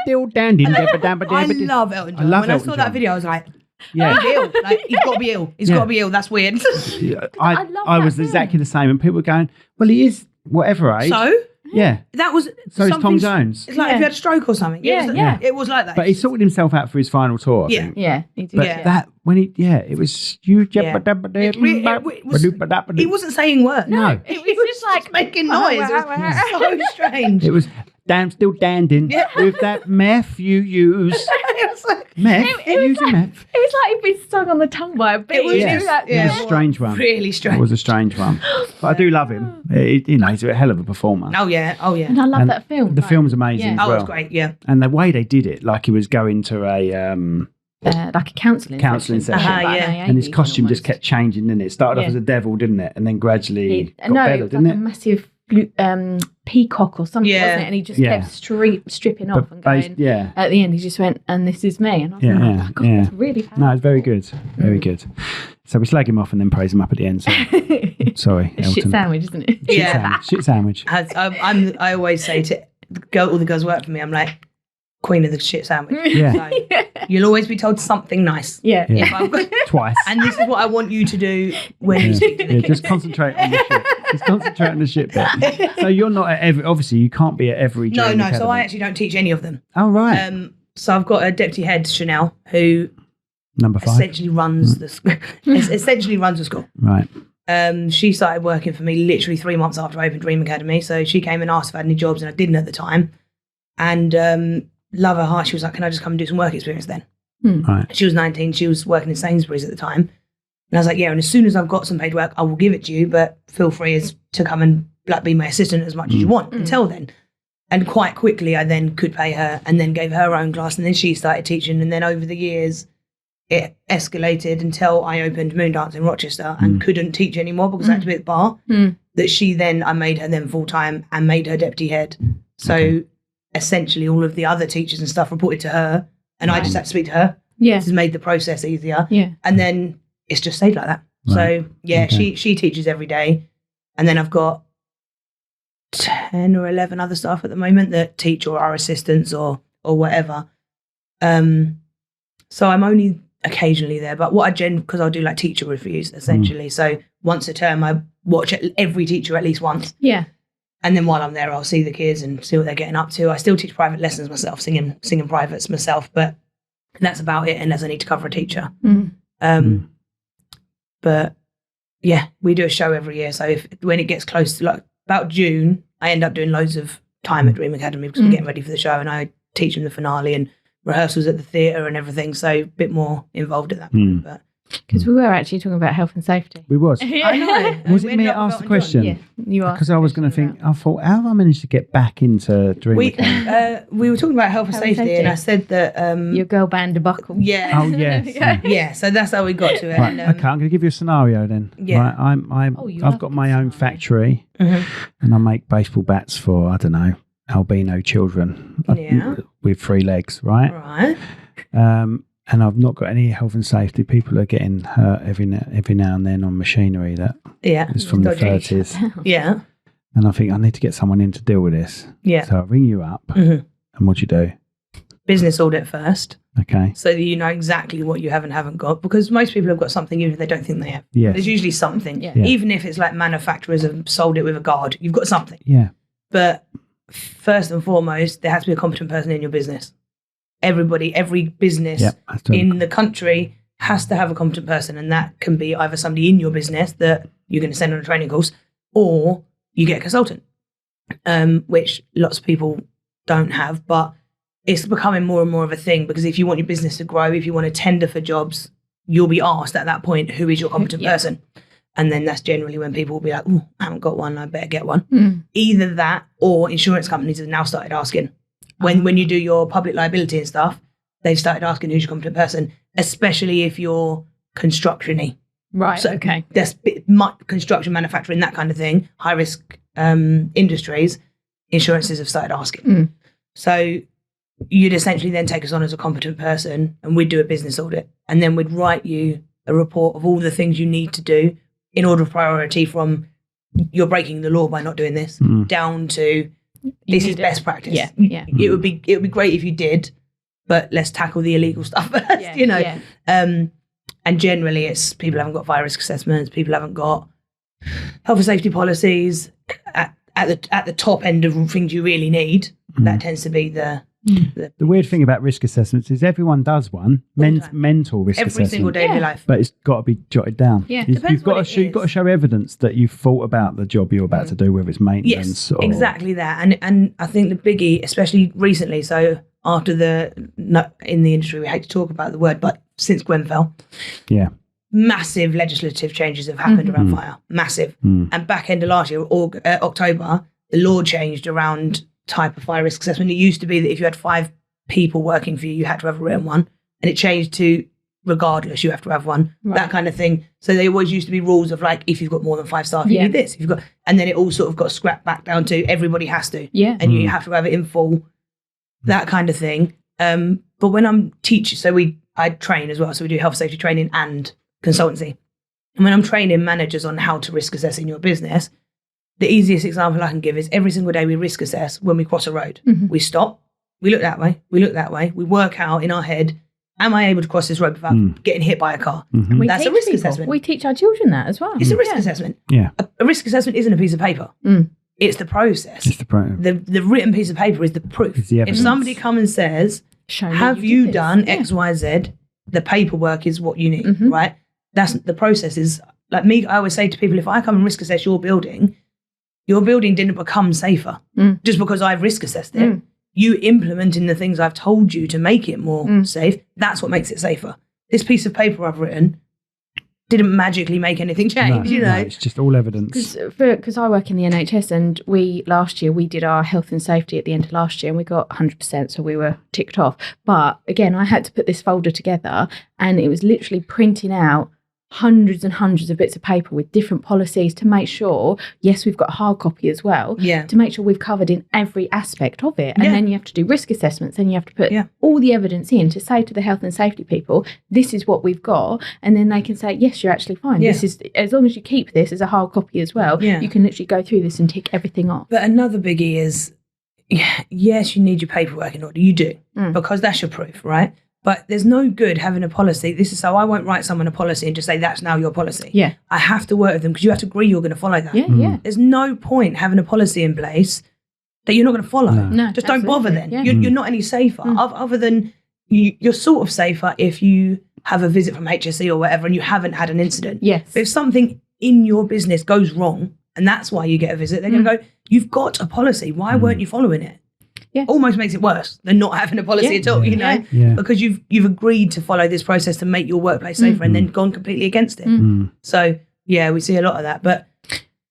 Still dandy. I love Elton John. When I saw that video, I was like, yeah. he's ill. Like, he's got to be ill. He's got to be ill. That's weird. I was exactly the same, and people were going, "Well, he is whatever age." So yeah, that was so is Tom Jones. It's like if you had a stroke or something. It was like that. But he sorted himself out for his final tour. I think. Yeah, he did. But that when it was you. He wasn't saying words. No, he was just like making noise. It was so strange. it was still danding with that meth you use. It was like, Meth? It was Using meth? It was like he'd been stung on the tongue by a bee. It was- Yes. It was a strange one. really strange. It was a strange one. But I do love him. He's a hell of a performer. Oh yeah. And I love And that film. The film's amazing as Oh, well. it was great. Yeah. And the way they did it, like he was going to a... like a counselling Counselling session. like yeah. an and his AA costume just almost. kept changing, didn't it? It started off Yeah. as a devil, didn't it? And then gradually got No, better, it was didn't like it? a massive peacock or something, Yeah. wasn't it? And he just Yeah. kept stripping off and going. yeah. At the end, he just went, and this is me. And I was Yeah, like, yeah, oh, God, yeah. that's really powerful. No, it's very good. Very good. So we slag him off and then praise him up at the end. So, sorry, A Elton. shit sandwich, isn't it? Yeah. Shit sandwich. I always say to all the girls who work for me, I'm like, queen of the shit sandwich. Yeah. So, you'll always be told something nice. Yeah. Yeah. If I've got- Twice. and this is what I want you to do when you speak to the kids. Just concentrate on the shit. Just concentrate on the shit bit. So you're not at every... Obviously, you can't be at every... No. Dream So I Academy. actually don't teach any of them. Oh, right. So I've got a deputy head, Chanel, who Number 5. essentially runs the school. Right. She started working for me literally 3 months after I opened Dream Academy. So she came and asked if I had any jobs, and I didn't at the time. And love her heart, she was like, "Can I just come and do some work experience then?" Right. She was 19. She was working in Sainsbury's at the time. And I was like, "Yeah, and as soon as I've got some paid work, I will give it to you, but feel free to come and be my assistant as much as you want until then." And quite quickly, I then could pay her and then gave her her own class. And then she started teaching. And then over the years, it escalated until I opened Moondance in Rochester and couldn't teach anymore because I had to be at the bar. That I made her then full-time and made her deputy head. So essentially all of the other teachers and stuff reported to her and I just had to speak to her. Yeah. This has made the process easier. Yeah. And then it's just stayed like that. Right. So yeah, she teaches every day. And then I've got 10 or 11 other staff at the moment that teach or are assistants or whatever. So I'm only occasionally there. But what because I'll do like teacher reviews essentially. So once a term, I watch every teacher at least once. Yeah. And then while I'm there, I'll see the kids and see what they're getting up to. I still teach private lessons myself, singing privates myself, but that's about it unless I need to cover a teacher. But yeah, we do a show every year. So when it gets close to like about June, I end up doing loads of time at Dream Academy because we're getting ready for the show, and I teach them the finale and rehearsals at the theatre and everything. So a bit more involved at that point. But because we were actually talking about health and safety. We was. I know. Was it me that asked the question? Yeah, you are. Because I was going to think, I thought, how have I managed to get back into Dream Academy? We were talking about health and safety, and I said that your girl band debacle. Yeah. Oh yes. Yeah. So that's how we got to it. Right, And, okay, I'm going to give you a scenario then. Yeah. Right, I've got my own factory, and I make baseball bats for, I don't know, albino children with 3 legs, right? Right. And I've not got any health and safety. People are getting hurt every now and then on machinery that is from the 30s. Yeah. And I think I need to get someone in to deal with this. Yeah. So I ring you up, and what do you do? Business audit first. Okay. So that you know exactly what you have and haven't got, because most people have got something even if they don't think they have. Yes. There's usually something. Yeah. Even if it's like manufacturers have sold it with a guard, you've got something. Yeah. But first and foremost, there has to be a competent person in your business. Every business in the country has to have a competent person, and that can be either somebody in your business that you're going to send on a training course, or you get a consultant, which lots of people don't have, but it's becoming more and more of a thing, because if you want your business to grow, if you want to tender for jobs, you'll be asked at that point, who is your competent person? And then that's generally when people will be like, oh, I haven't got one, I better get one. Either that, or insurance companies have now started asking. When you do your public liability and stuff, they've started asking who's your competent person, especially if you're construction-y. Right, So okay. That's construction, manufacturing, that kind of thing, high-risk industries, insurances have started asking. So you'd essentially then take us on as a competent person, and we'd do a business audit, and then we'd write you a report of all the things you need to do in order of priority, from you're breaking the law by not doing this, down to this is best practice. Yeah. It would be great if you did, but let's tackle the illegal stuff first, you know. Yeah. And generally it's people haven't got fire risk assessments, people haven't got health and safety policies at the top end of things you really need. That tends to be the weird thing about risk assessments is everyone does one, mental risk assessment. Every single day of your life. But it's got to be jotted down. Yeah. You've got to show evidence that you've thought about the job you're about to do, whether it's maintenance or... exactly that. And I think the biggie, especially recently, so after in the industry, we hate to talk about the word, but since Grenfell, massive legislative changes have happened around fire. Massive. And back end of last year, October, the law changed around type of fire risk assessment. It used to be that if you had 5 people working for you, you had to have a written one, and it changed to regardless, you have to have one, that kind of thing. So there always used to be rules of like, if you've got more than 5 staff, you need this. If you've got, and then it all sort of got scrapped back down to everybody has to, and you have to have it in full, that kind of thing. But when I'm teaching, so I train as well, so we do health safety training and consultancy. And when I'm training managers on how to risk assess in your business, the easiest example I can give is every single day we risk assess when we cross a road. We stop, we look that way, we work out in our head, am I able to cross this road without getting hit by a car? That's a risk assessment. We teach our children that as well. It's a risk assessment. Yeah. A risk assessment isn't a piece of paper. It's the process. It's the process. The written piece of paper is the proof. It's the if somebody comes and says, have you done X, Y, Z, the paperwork is what you need, right? That's the process. Is like me, I always say to people, if I come and risk assess your building didn't become safer just because I've risk assessed it. You implementing the things I've told you to make it more safe, that's what makes it safer. This piece of paper I've written didn't magically make anything change, you know. No, it's just all evidence. Because I work in the NHS, and last year we did our health and safety at the end of last year, and we got 100%, so we were ticked off. But again, I had to put this folder together, and it was literally printing out hundreds and hundreds of bits of paper with different policies to make sure, yes, we've got a hard copy as well, to make sure we've covered in every aspect of it. And then you have to do risk assessments, and you have to put all the evidence in to say to the health and safety people, this is what we've got. And then they can say, yes, you're actually fine. This is, as long as you keep this as a hard copy as well, you can literally go through this and tick everything off. But another biggie is, yes, you need your paperwork in order. You do, because that's your proof, right? But there's no good having a policy. So I won't write someone a policy and just say that's now your policy. Yeah. I have to work with them because you have to agree you're going to follow that. Yeah. There's no point having a policy in place that you're not going to follow. No, just don't bother then. Yeah. You're not any safer. Other than you're sort of safer if you have a visit from HSE or whatever and you haven't had an incident. Yes. But if something in your business goes wrong and that's why you get a visit, they're going to go, you've got a policy. Why weren't you following it? Yeah. Almost makes it worse than not having a policy at all, you know, because you've agreed to follow this process to make your workplace safer and then gone completely against it. So, yeah, we see a lot of that. But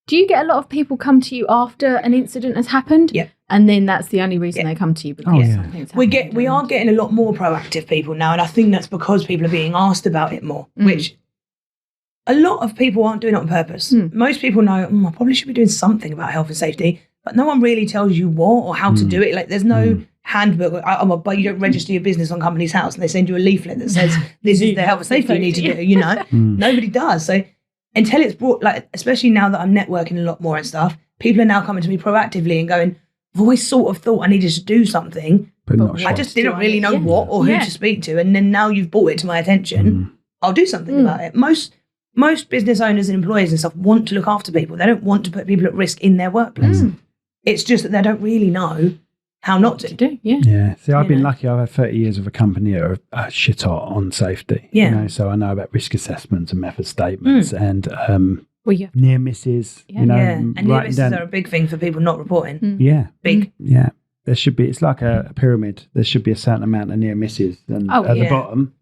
do you get a lot of people come to you after an incident has happened? Yeah. And then that's the only reason they come to you because something's happened. we are getting a lot more proactive people now, and I think that's because people are being asked about it more, which a lot of people aren't doing it on purpose. Most people know, I probably should be doing something about health and safety, but no one really tells you what or how to do it. Like there's no handbook, but you don't register your business on Company's House and they send you a leaflet that says this is the health and safety you need to do, you know. Nobody does. So until it's brought, like, especially now that I'm networking a lot more and stuff, people are now coming to me proactively and going, I've always sort of thought I needed to do something, But I just didn't really know what or who to speak to. And then now you've brought it to my attention, I'll do something about it. Most business owners and employees and stuff want to look after people. They don't want to put people at risk in their workplace. It's just that they don't really know how not to. do. Yeah. See, I've been lucky. I've had 30 years of a company that are shit hot on safety. Yeah. You know, so I know about risk assessments and method statements and near misses. Yeah. You know, And near misses are a big thing for people not reporting. Yeah. Big. Yeah. There should be, it's like a pyramid. There should be a certain amount of near misses. And at the bottom,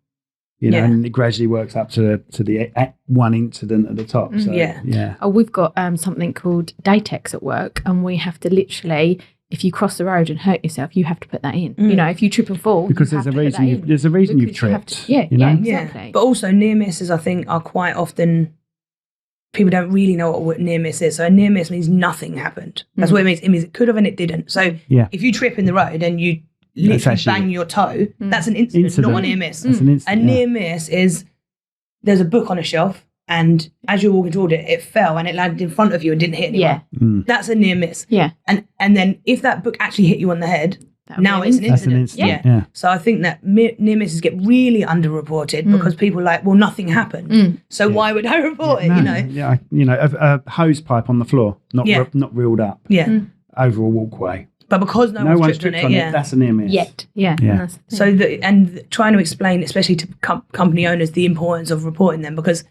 you know, and it gradually works up to the one incident at the top. So, yeah. Oh, we've got something called Daytex at work, and we have to literally, if you cross the road and hurt yourself, you have to put that in. You know, if you trip and fall, because there's a reason you've tripped. Exactly. But also near misses, I think, are quite often, people don't really know what near miss is. So a near miss means nothing happened. That's what it means. It means it could have and it didn't. So if you trip in the road and you literally bang your toe, that's an incident, not a near miss. That's an incident. A near miss is, there's a book on a shelf and as you're walking toward it, it fell and it landed in front of you and didn't hit anyone. That's a near miss. And then if that book actually hit you on the head, now it's an incident. Yeah. So I think that near misses get really underreported because people are like, well, nothing happened. So why would I report it, you know? Yeah, you know, a hose pipe on the floor, not reeled up. Over a walkway. But because no one's tripped on it, that's a near miss. So trying to explain, especially to company owners, the importance of reporting them, because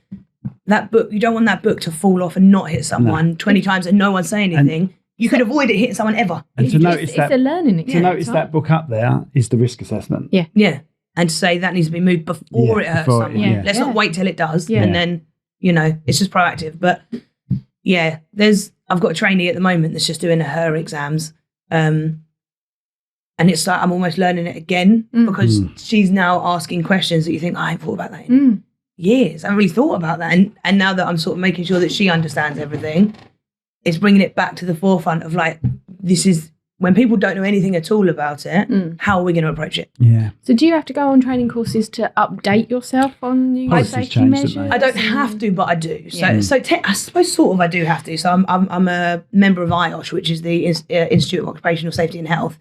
that book, you don't want that book to fall off and not hit someone 20 times and no one say anything. You could avoid it hitting someone ever. And to notice it's a learning experience. To notice that book up there is the risk assessment. Yeah. And to say that needs to be moved before it hurts someone. Let's not wait till it does. And then, you know, it's just proactive. But I've got a trainee at the moment that's just doing her exams. And it's like I'm almost learning it again because she's now asking questions that you think, I ain't thought about that in years. I haven't really thought about that. And now that I'm sort of making sure that she understands everything, it's bringing it back to the forefront of like, this is when people don't know anything at all about it, how are we going to approach it? Yeah. So do you have to go on training courses to update yourself on new safety measures? I don't have to, but I do. So I suppose sort of I do have to. So I'm a member of IOSH, which is the Institute of Occupational Safety and Health.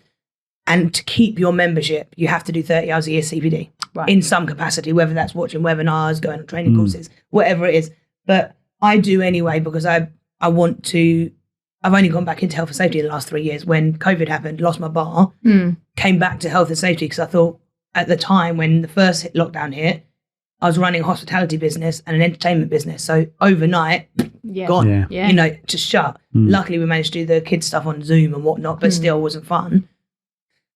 And to keep your membership, you have to do 30 hours a year CPD in some capacity, whether that's watching webinars, going on training courses, whatever it is. But I do anyway because I want to. I've only gone back into health and safety in the last 3 years. When COVID happened, lost my bar, came back to health and safety because I thought at the time when the first lockdown hit, I was running a hospitality business and an entertainment business. So overnight, gone, you know, just shut. Luckily, we managed to do the kids stuff on Zoom and whatnot, but still wasn't fun.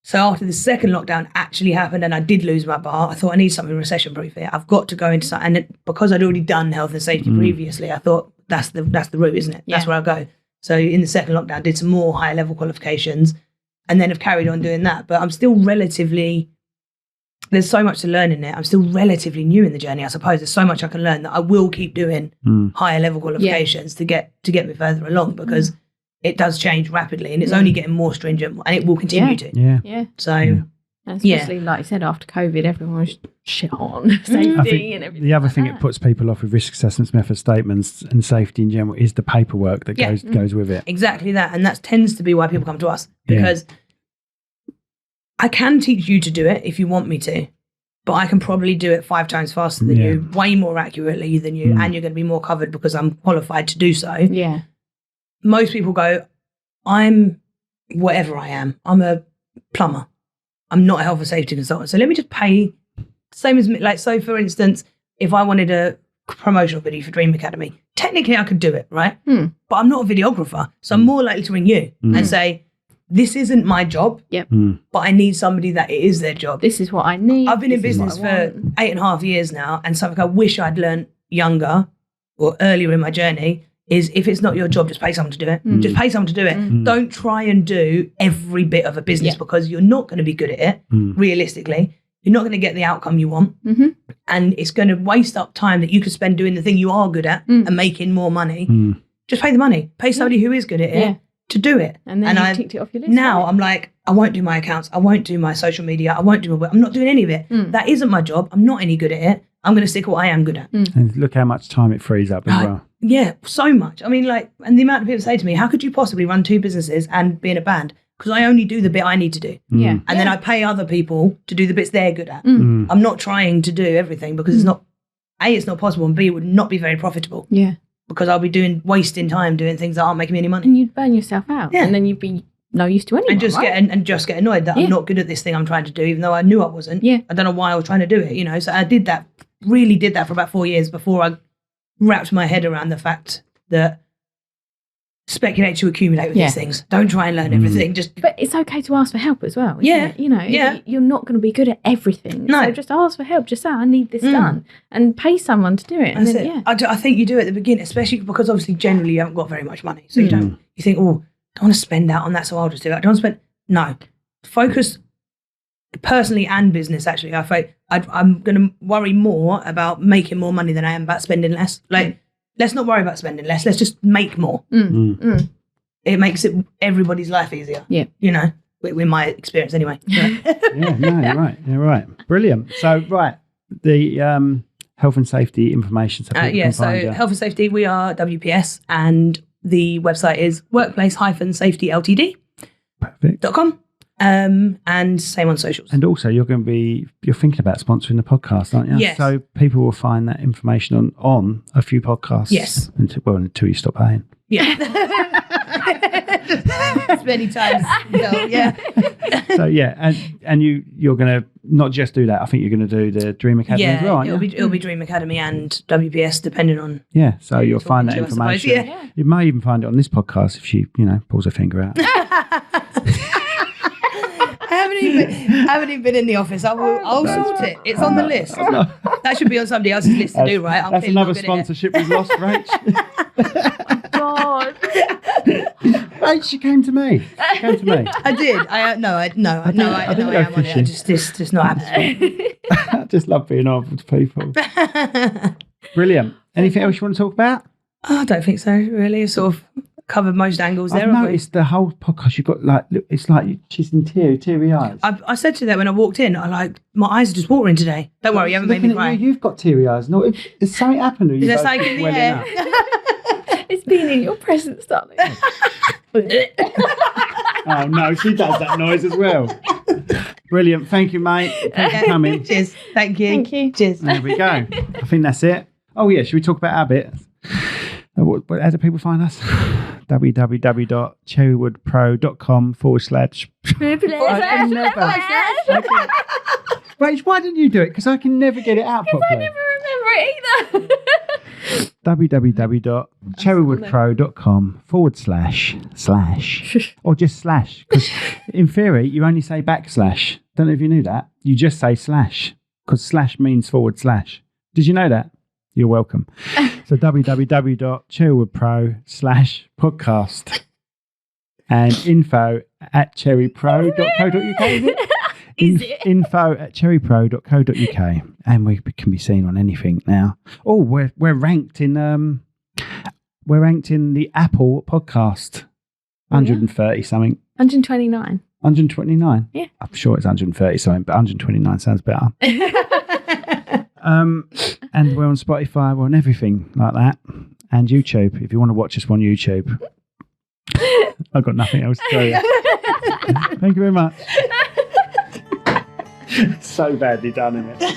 So after the second lockdown actually happened and I did lose my bar, I thought I need something recession-proof here. I've got to go into something. And because I'd already done health and safety previously, I thought that's the route, isn't it? That's where I'll go. So in the second lockdown, I did some more higher level qualifications and then have carried on doing that. But I'm still relatively, there's so much to learn in it. I'm still relatively new in the journey, I suppose. There's so much I can learn that I will keep doing higher level qualifications to get me further along because it does change rapidly and it's only getting more stringent and it will continue to. So especially like you said, after COVID, everyone was shit on safety and everything. The other thing that puts people off with risk assessments, method statements and safety in general is the paperwork that goes with it. Exactly that. And that tends to be why people come to us because I can teach you to do it if you want me to. but I can probably do it 5 times faster than you, way more accurately than you, and you're going to be more covered because I'm qualified to do so. Yeah. Most people go, I'm whatever I am. I'm a plumber. I'm not a health and safety consultant. So let me just pay, same as, like, so for instance, if I wanted a promotional video for Dream Academy, technically I could do it, right? But I'm not a videographer. So I'm more likely to ring you and say, this isn't my job, but I need somebody that it is their job. This is what I need. I've been in business for 8.5 years now, and something I wish I'd learned younger or earlier in my journey is, if it's not your job, just pay someone to do it. Just pay someone to do it. Don't try and do every bit of a business because you're not going to be good at it, realistically. You're not going to get the outcome you want. And it's going to waste up time that you could spend doing the thing you are good at and making more money. Just pay the money. Pay somebody who is good at it to do it. And then you ticked it off your list. Now I'm like, I won't do my accounts. I won't do my social media. I won't do my work. I'm not doing any of it. That isn't my job. I'm not any good at it. I'm going to stick what I am good at. And look how much time it frees up as well. Yeah, so much. I mean, like, and the amount of people say to me, how could you possibly run 2 businesses and be in a band? Because I only do the bit I need to do. Yeah. And then I pay other people to do the bits they're good at. I'm not trying to do everything because it's not, A, it's not possible, and B, it would not be very profitable. Yeah. Because I'll be wasting time doing things that aren't making me any money. And you'd burn yourself out. Yeah. And then you'd be no use to anyone, and just get annoyed that I'm not good at this thing I'm trying to do, even though I knew I wasn't. Yeah. I don't know why I was trying to do it, you know. So I did that, really did that for about 4 years before I wrapped my head around the fact that speculate to accumulate with these things. Don't try and learn everything. But it's okay to ask for help as well. It? You know, you're not going to be good at everything. No. So just ask for help. Just say, I need this done, and pay someone to do it. And then, I think you do it at the beginning, especially because obviously generally you haven't got very much money. So you think, oh, I don't want to spend that on that, so I'll just do it. I don't want to spend. No, focus personally and business. Actually, I'm going to worry more about making more money than I am about spending less. Like, let's not worry about spending less. Let's just make more. It makes everybody's life easier. Yeah, you know, with my experience anyway. You're right. Brilliant. So, the health and safety information. So health and safety, we are WPS, and the website is workplace-safetyltd.com. And same on socials. And also, you're thinking about sponsoring the podcast, aren't you? Yes. So people will find that information on a few podcasts. Yes. Until you stop paying. Yeah. As many times. So and you're going to not just do that. I think you're going to do the Dream Academy as well, aren't you? It'll be Dream Academy and WPS, depending on. Yeah. So you'll find that information. You may even find it on this podcast if she, pulls her finger out. I haven't even been in the office. I'll sort it. It's on the list. That should be on somebody else's list to do, right? That's another sponsorship we've lost, Rach. God. Rach, she came to me. I did. I am on it. It's just not happening. I just love being on with people. Brilliant. Anything else you want to talk about? Oh, I don't think so, really. Sort of covered most angles there. I've noticed the whole podcast, you've got it's like she's in teary eyes. I said to that when I walked in, my eyes are just watering today. Don't worry, you haven't made me cry. You've got teary eyes. No, it's something happened. Is there something in the air? It's been in your presence, darling. Oh no, she does that noise as well. Brilliant. Thank you, mate. Thanks for coming. Cheers. Thank you. Cheers. There we go. I think that's it. Oh yeah, should we talk about our bit? How do people find us? www.cherrywoodpro.com/. Rach, why didn't you do it? Because I can never get it out properly. I never remember it either. www.cherrywoodpro.com / or just slash, because in theory you only say backslash. Don't know if you knew that. You just say slash because slash means /. Did you know that? You're welcome. So www.cherrywoodpro /podcast and info@cherrypro.co.uk. Is it? info@cherrypro.co.uk, and we can be seen on anything now. Oh, we're ranked in the Apple podcast 130 something. 129. 129. Yeah, I'm sure it's 130 something, but 129 sounds better. And we're on Spotify, we're on everything like that, and YouTube. If you want to watch us on YouTube, I've got nothing else to tell you. Thank you very much. So badly done, isn't it?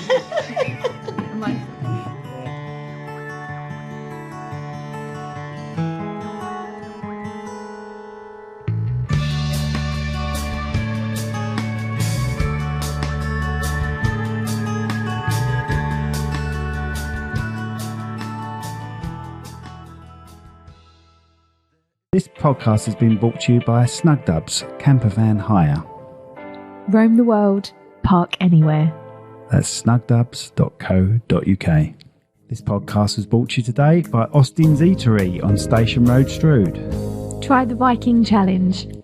This podcast has been brought to you by Snugdubs Camper Van Hire. Roam the world, park anywhere. That's snugdubs.co.uk. This podcast was brought to you today by Austin's Eatery on Station Road, Strood. Try the Viking Challenge.